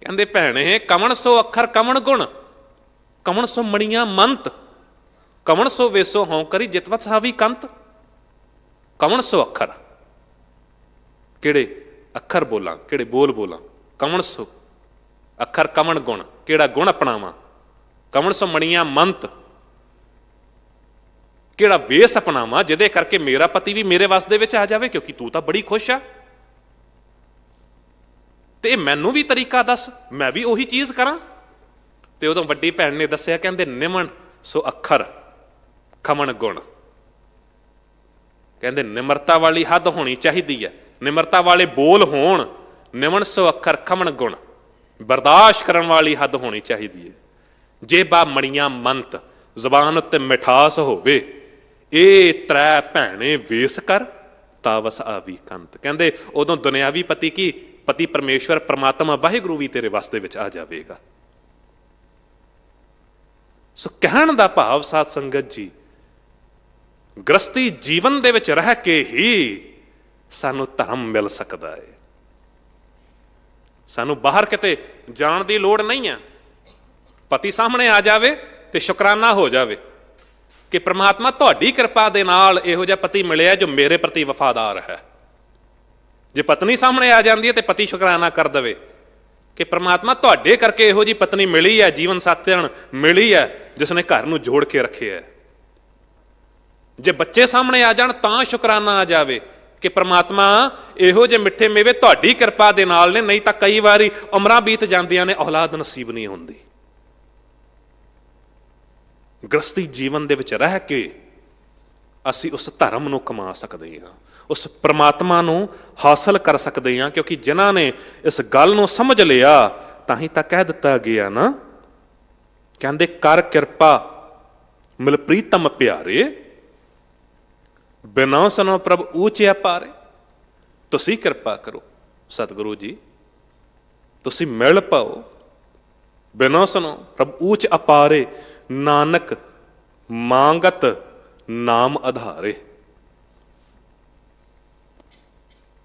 ਕਹਿੰਦੇ, ਭੈਣੇ, ਕਵਣ ਸੋ ਅੱਖਰ ਕਵਣ ਗੁਣ, ਕਵਣ ਸੋ ਮਣੀਆਂ ਮੰਤ, ਕਵਣ ਸੋ ਵੇਸੋ ਹਉ ਕਰੀ ਜਿਤਵਤ ਸਾਵੀ ਕੰਤ। ਕਵਣ ਸੋ ਅੱਖਰ, ਕਿਹੜੇ ਅੱਖਰ ਬੋਲਾਂ, ਕਿਹੜੇ ਬੋਲ ਬੋਲਾਂ। ਕਵਣ ਸੋ ਅੱਖਰ ਕਵਣ ਗੁਣ, ਕਿਹੜਾ ਗੁਣ ਅਪਣਾਵਾਂ। ਕਵਣ ਸੋ ਮਣੀਆਂ ਮੰਤ, ਕਿਹੜਾ ਵੇਸ ਅਪਣਾਵਾਂ ਜਿਹਦੇ ਕਰਕੇ ਮੇਰਾ ਪਤੀ ਵੀ ਮੇਰੇ ਵੱਸ ਦੇ ਵਿੱਚ ਆ ਜਾਵੇ, ਕਿਉਂਕਿ ਤੂੰ ਤਾਂ ਬੜੀ ਖੁਸ਼ ਆ, ਤੇ ਮੈਨੂੰ ਵੀ ਤਰੀਕਾ ਦੱਸ, ਮੈਂ ਵੀ ਉਹੀ ਚੀਜ਼ ਕਰਾਂ। ਤੇ ਉਦੋਂ ਵੱਡੀ ਭੈਣ ਨੇ ਦੱਸਿਆ, ਕਹਿੰਦੇ, ਨਿਮਨ ਸੋ ਅੱਖਰ ਖਮਣ ਗੁਣ, ਕਹਿੰਦੇ ਨਿਮਰਤਾ ਵਾਲੀ ਹੱਦ ਹੋਣੀ ਚਾਹੀਦੀ ਹੈ, ਨਿਮਰਤਾ ਵਾਲੇ ਬੋਲ ਹੋਣ। ਨਿਮਨ ਸੋ ਅੱਖਰ ਖਮਣ ਗੁਣ, ਬਰਦਾਸ਼ਤ ਕਰਨ ਵਾਲੀ ਹੱਦ ਹੋਣੀ ਚਾਹੀਦੀ ਹੈ। ਜੇ ਬਾ ਮਣੀਆਂ ਮੰਤ, ਜ਼ਬਾਨ ਉੱਤੇ ਮਿਠਾਸ ਹੋਵੇ, ਇਹ ਤ੍ਰੈ ਭੈਣੇ ਵੇਸ ਕਰ ਤਾਵਸ ਆਵੀ ਕੰਤ। ਕਹਿੰਦੇ ਉਦੋਂ ਦੁਨਿਆਵੀ ਪਤੀ ਕੀ, ਪਤੀ ਪਰਮੇਸ਼ਵਰ ਪ੍ਰਮਾਤਮਾ ਵਾਹਿਗੁਰੂ ਵੀ ਤੇਰੇ ਵਾਸਤੇ ਵਿੱਚ ਆ ਜਾਵੇਗਾ। ਸੋ ਕਹਿਣ ਦਾ ਭਾਵ ਸਾਧ ਸੰਗਤ ਜੀ, ਗ੍ਰਸਤੀ ਜੀਵਨ ਦੇ ਵਿੱਚ ਰਹਿ ਕੇ ਹੀ ਸਾਨੂੰ ਧਰਮ ਮਿਲ ਸਕਦਾ ਹੈ। ਸਾਨੂੰ ਬਾਹਰ ਕਿਤੇ ਜਾਣ ਦੀ ਲੋੜ ਨਹੀਂ ਹੈ। ਪਤੀ ਸਾਹਮਣੇ ਆ ਜਾਵੇ ਤੇ ਸ਼ੁਕਰਾਨਾ ਹੋ ਜਾਵੇ ਕਿ ਪ੍ਰਮਾਤਮਾ ਤੁਹਾਡੀ ਕਿਰਪਾ ਦੇ ਨਾਲ ਇਹੋ ਜਿਹਾ ਪਤੀ ਮਿਲਿਆ ਜੋ ਮੇਰੇ ਪ੍ਰਤੀ ਵਫਾਦਾਰ ਹੈ। ਜੇ ਪਤਨੀ ਸਾਹਮਣੇ ਆ ਜਾਂਦੀ ਹੈ ਤੇ ਪਤੀ ਸ਼ੁਕਰਾਨਾ ਕਰ ਦੇਵੇ ਕਿ ਪ੍ਰਮਾਤਮਾ ਤੁਹਾਡੇ ਕਰਕੇ ਇਹੋ ਜਿਹੀ ਪਤਨੀ ਮਿਲੀ ਹੈ, ਜੀਵਨ ਸਾਥਣ ਮਿਲੀ ਹੈ, ਜਿਸ ਨੇ ਘਰ ਨੂੰ ਜੋੜ ਕੇ ਰੱਖਿਆ ਹੈ। ਜੇ ਬੱਚੇ ਸਾਹਮਣੇ ਆ ਜਾਣ ਤਾਂ ਸ਼ੁਕਰਾਨਾ ਆ ਜਾਵੇ ਕਿ ਪ੍ਰਮਾਤਮਾ ਇਹੋ ਜਿਹੇ ਮਿੱਠੇ ਮੇਵੇ ਤੁਹਾਡੀ ਕਿਰਪਾ ਦੇ ਨਾਲ ਨੇ, ਨਹੀਂ ਤਾਂ ਕਈ ਵਾਰੀ ਉਮਰਾਂ ਬੀਤ ਜਾਂਦੀਆਂ ਨੇ, ਔਲਾਦ ਨਸੀਬ ਨਹੀਂ ਹੁੰਦੀ। ਗ੍ਰਸਤੀ ਜੀਵਨ ਦੇ ਵਿੱਚ ਰਹਿ ਕੇ ਅਸੀਂ ਉਸ ਧਰਮ ਨੂੰ ਕਮਾ ਸਕਦੇ ਹਾਂ, ਉਸ ਪ੍ਰਮਾਤਮਾ ਨੂੰ ਹਾਸਲ ਕਰ ਸਕਦੇ ਹਾਂ, ਕਿਉਂਕਿ ਜਿਨ੍ਹਾਂ ਨੇ ਇਸ ਗੱਲ ਨੂੰ ਸਮਝ ਲਿਆ ਤਾਂ ਹੀ ਤਾਂ ਕਹਿ ਦਿੱਤਾ ਗਿਆ ਨਾ, ਕਹਿੰਦੇ ਕਰ ਕਿਰਪਾ ਮਿਲ ਪ੍ਰੀਤਮ ਪਿਆਰੇ, ਬਿਨਾਂ ਸੁਨੋ ਪ੍ਰਭ ਊਚਿਆ ਪਾਰੇ। ਤੁਸੀਂ ਕਿਰਪਾ ਕਰੋ ਸਤਿਗੁਰੂ ਜੀ, ਤੁਸੀਂ ਮਿਲ ਪਾਓ, ਬਿਨਾਂ ਸੁਨੋ ਪ੍ਰਭ ਊਚ ਅਪਾਰੇ, ਨਾਨਕ ਮੰਗਤ ਨਾਮ ਆਧਾਰੇ।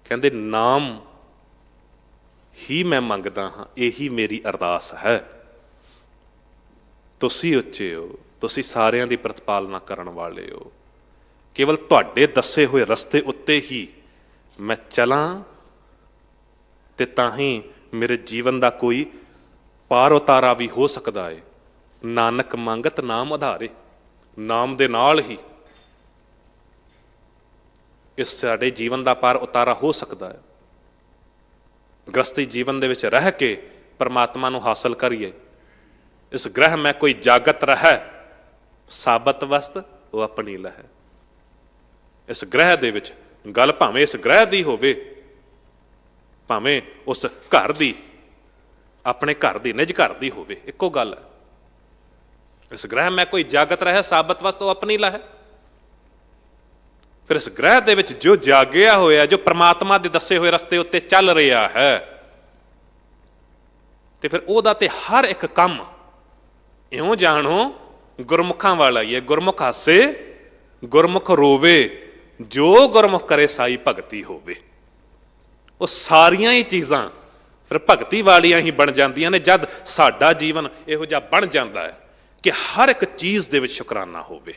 ਕਹਿੰਦੇ ਨਾਮ ਹੀ ਮੈਂ ਮੰਗਦਾ ਹਾਂ, ਇਹੀ ਮੇਰੀ ਅਰਦਾਸ ਹੈ। ਤੁਸੀਂ ਉੱਚੇ ਹੋ, ਤੁਸੀਂ ਸਾਰਿਆਂ ਦੀ ਪ੍ਰਤਪਾਲਨਾ ਕਰਨ ਵਾਲੇ ਹੋ। ਕੇਵਲ ਤੁਹਾਡੇ ਦੱਸੇ ਹੋਏ ਰਸਤੇ ਉੱਤੇ ਹੀ ਮੈਂ ਚਲਾਂ ਤੇ ਤਾਂ ਹੀ ਮੇਰੇ ਜੀਵਨ ਦਾ ਕੋਈ ਪਾਰ ਉਤਾਰਾ ਵੀ ਹੋ ਸਕਦਾ ਹੈ। ਨਾਨਕ ਮੰਗਤ ਨਾਮ ਆਧਾਰੇ, ਨਾਮ ਦੇ ਨਾਲ ਹੀ ਇਸ ਸਾਡੇ ਜੀਵਨ ਦਾ ਪਾਰ ਉਤਾਰਾ ਹੋ ਸਕਦਾ ਹੈ। ਗ੍ਰਸਤੀ ਜੀਵਨ ਦੇ ਵਿੱਚ ਰਹਿ ਕੇ ਪਰਮਾਤਮਾ ਨੂੰ ਹਾਸਲ ਕਰੀਏ। ਇਸ ਗ੍ਰਹਿ ਮੈਂ ਕੋਈ ਜਾਗਤ ਰਹਿ, ਸਾਬਤ ਵਸਤ ਉਹ ਆਪਣੀ ਲਹਿ। ਇਸ ਗ੍ਰਹਿ ਦੇ ਵਿੱਚ ਗੱਲ ਭਾਵੇਂ ਇਸ ਗ੍ਰਹਿ ਦੀ ਹੋਵੇ, ਭਾਵੇਂ ਉਸ ਘਰ ਦੀ, ਆਪਣੇ ਘਰ ਦੀ, ਨਿਜ ਘਰ ਦੀ ਹੋਵੇ, ਇੱਕੋ ਗੱਲ ਹੈ। ਇਸ ਗ੍ਰਹਿ ਮੈਂ ਕੋਈ ਜਾਗਤ ਰਹਿ, ਸਾਬਤ ਵਸਤ ਉਹ ਆਪਣੀ ਲਹਿ। ਫਿਰ ਇਸ ਗ੍ਰਹਿ ਦੇ ਵਿੱਚ ਜੋ ਜਾਗਿਆ ਹੋਇਆ, ਜੋ ਪ੍ਰਮਾਤਮਾ ਦੇ ਦੱਸੇ ਹੋਏ ਰਸਤੇ ਉੱਤੇ ਚੱਲ ਰਿਹਾ ਹੈ, ਤੇ ਫਿਰ ਉਹਦਾ ਤੇ ਹਰ ਇੱਕ ਕੰਮ ਇਉਂ ਜਾਣੋ ਗੁਰਮੁਖਾਂ ਵਾਲਾ ਹੀ ਹੈ। ਗੁਰਮੁਖ ਹਾਸੇ ਗੁਰਮੁਖ ਰੋਵੇ, ਜੋ ਗੁਰਮੁਖ ਕਰੇ ਸਾਈ ਭਗਤੀ ਹੋਵੇ। ਉਹ ਸਾਰੀਆਂ ਹੀ ਚੀਜ਼ਾਂ ਫਿਰ ਭਗਤੀ ਵਾਲੀਆਂ ਹੀ ਬਣ ਜਾਂਦੀਆਂ ਨੇ ਜਦ ਸਾਡਾ ਜੀਵਨ ਇਹੋ ਜਿਹਾ ਬਣ ਜਾਂਦਾ ਹੈ ਕਿ ਹਰ ਇੱਕ ਚੀਜ਼ ਦੇ ਵਿੱਚ ਸ਼ੁਕਰਾਨਾ ਹੋਵੇ।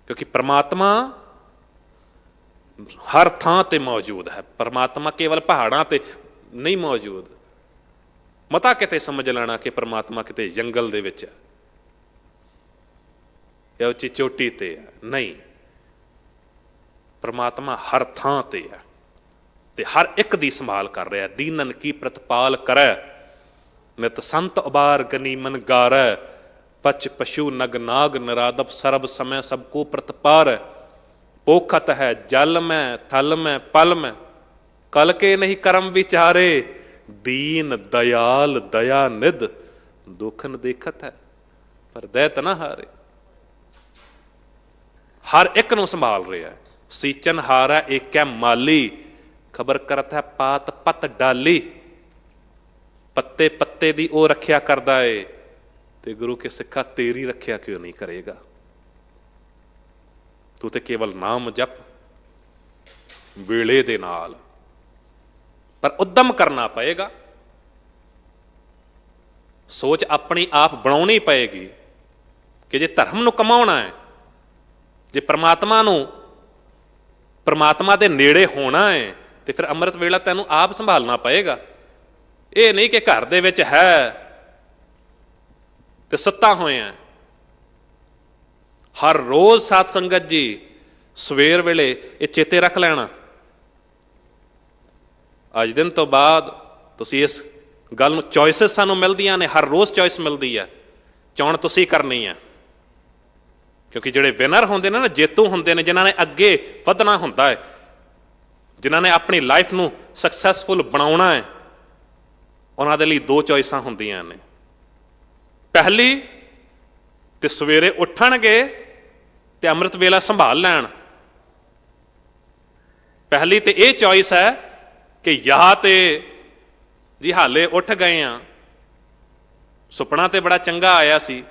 ਕਿਉਂਕਿ ਪ੍ਰਮਾਤਮਾ ਹਰ ਥਾਂ ਤੇ ਮੌਜੂਦ ਹੈ। ਪ੍ਰਮਾਤਮਾ ਕੇਵਲ ਪਹਾੜਾਂ ਤੇ ਨਹੀਂ ਮੌਜੂਦ। ਮਤਾ ਕਿਤੇ ਸਮਝ ਲੈਣਾ ਕਿ ਪ੍ਰਮਾਤਮਾ ਕਿਤੇ ਜੰਗਲ ਦੇ ਵਿੱਚ ਹੈ ਜਾਂ ਉੱਚੀ ਚੋਟੀ ਤੇ ਹੈ, ਨਹੀਂ। परमात्मा हर थां ते है ते हर एक दी संभाल कर रहा है। दीनन की प्रतिपाल करे, नित संत उबार गनीमन गारै, पच पशु नग नाग निरादप सरब समय सबको प्रतिपार। पोखत है जल में थल में पल में, कल के नहीं कर्म विचारे, दीन दयाल दया निध, दुखन देखत है पर दैत ना हारे। हर एक नूं संभाल रहा है। सीचन हारा एक है माली, खबर करत है पात पत डाली। पत्ते पत्ते दी ओ रखिया करदा है, ते गुरु के सिखा तेरी रखिया क्यों नहीं करेगा। तू ते केवल नाम जप वेले दे नाल, पर उद्यम करना पएगा। सोच अपनी आप बनानी पएगी कि जे धर्म नूं कमाउणा है, जे परमात्मा नूं परमात्मा दे नेड़े होना है, तो फिर अमृत वेला तैनूं आप संभालना पएगा। ये नहीं कि घर दे विच है ते सुत्ता होया। हर रोज सात संगत जी सवेर वेले ये चेते रख लेना, अज दिन तो बाद तुसीं इस गल नूं चॉइसिस सानूं मिलदियां ने, हर रोज़ चॉइस मिलती है, चोण तुसीं करनी है। क्योंकि जिहड़े विनर होंदे ने ना, जेतू होंदे ने, जिन्हां ने अगे वधना हुंदा है, जिन्हां ने अपनी लाइफ नूं सक्सैसफुल बनाउणा है, उन्हां दे लई दो चॉइसां हुंदियां ने। पहली ते सवेरे उठणगे ते अमृत वेला संभाल लैण। पहली ते यह चॉइस है कि या ते जी हाले उठ गए हैं, सुपना तो बड़ा चंगा आया सी,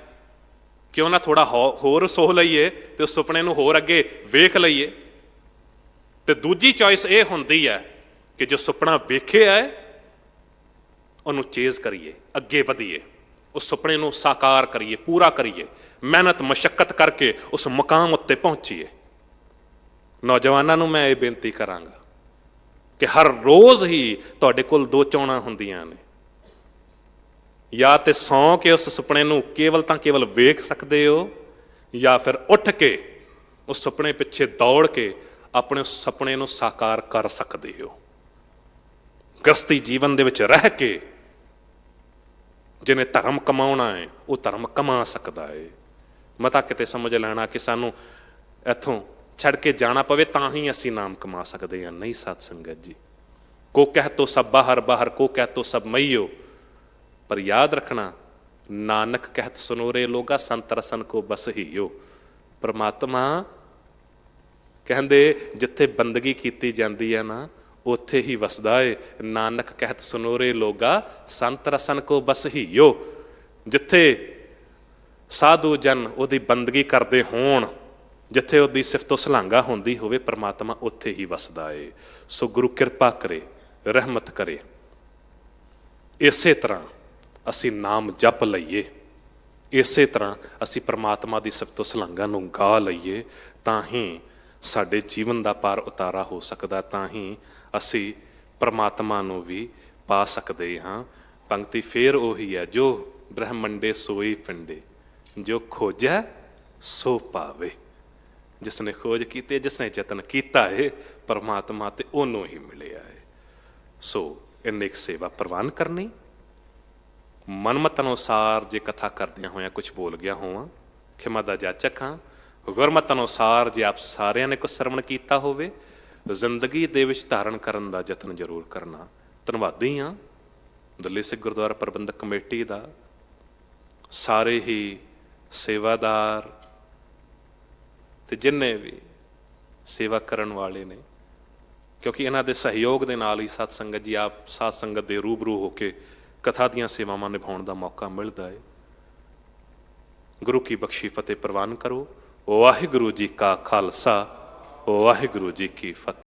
क्यों ना थोड़ा होर सो लईए ते उस सुपने नूं होर अगे वेख लईए। ते दूजी चॉइस ये हुंदी है कि जो सुपना वेखिया है उन्होंने चेज करिए, अगे वधीए, उस सुपने नूं साकार करिए, पूरा करिए, मेहनत मशक्कत करके उस मुकाम उत्ते पहुंचीए। नौजवानों नूं मैं ये बेनती करांगा कि हर रोज़ ही तुहाडे कोल दो चोणां हुंदियां ने, या तो सौ के उस सुपने नूं केवल तां केवल वेख सकते हो, या फिर उठ के उस सुपने पिछे दौड़ के अपने उस सुपने नूं साकार कर सकते हो। गृहस्थी जीवन दे विच रह के जिन्हें धर्म कमाउणा है वो धर्म कमा सकता है। मता किते समझ लेना कि सानू इत्थों छड़ के जाना पवे तां ही असीं नाम कमा सकते हैं, नहीं साध संगत जी। को कह तो सब बाहर बाहर, को कह तो सब मईयो, पर याद रखना नानक कहत सुनोरे लोगा, संत रसन को बस ही हो। परमात्मा कहंदे जिथे बंदगी कीती जाती है ना, उत्थे ही वसदा है। नानक कहत सुनोरे लोगा, संत रसन को बस ही हो। जिथे साधु जन उहदी बंदगी करते होण, जिथे उहदी सिफतो सलांघा होंदी होवे, परमात्मा उत्थे ही वसदा है। सो गुरु किरपा करे, रहमत करे, इसे तरह असी नाम जप लईए, इसे तरह असी परमात्मा की सिफतो सलांघा नूं गा लईए, तां ही साडे जीवन का पार उतारा हो सकदा, तां ही असी परमात्मा नूं भी पा सकते हाँ। पंक्ति फेर उही है, जो ब्रह्मंडे सोई पिंडे, जो खोजै सो पावे। जिसने खोज की, जिसने यतन किया है, परमात्मा ते ओनों ही मिलिया है। सो इन्नी एक सेवा प्रवान करनी। मनमत अनुसार जे कथा करदियां होया कुछ बोल गया होवां, खिमा दा जाचक हाँ। गुरमत अनुसार जे आप सारिਆਂ ने कुछ श्रवण किया होवे, जिंदगी दे विच धारण करन दा यतन जरूर करना। धन्नवादी हाँ दल्ले सिख गुरुद्वारा प्रबंधक कमेटी दा, सारे ही सेवादार ते जिन्ने भी सेवा करन वाले ने, क्योंकि इन्हां दे सहयोग दे नाल ही साध संगत जी आप साध संगत दे रूबरू होके कथा दीयां सेवावां निभाउण दा मौका मिलदा है। गुरु की बख्शी फतेह प्रवान करो। वाहिगुरू जी का खालसा, वाहिगुरू जी की फतेह।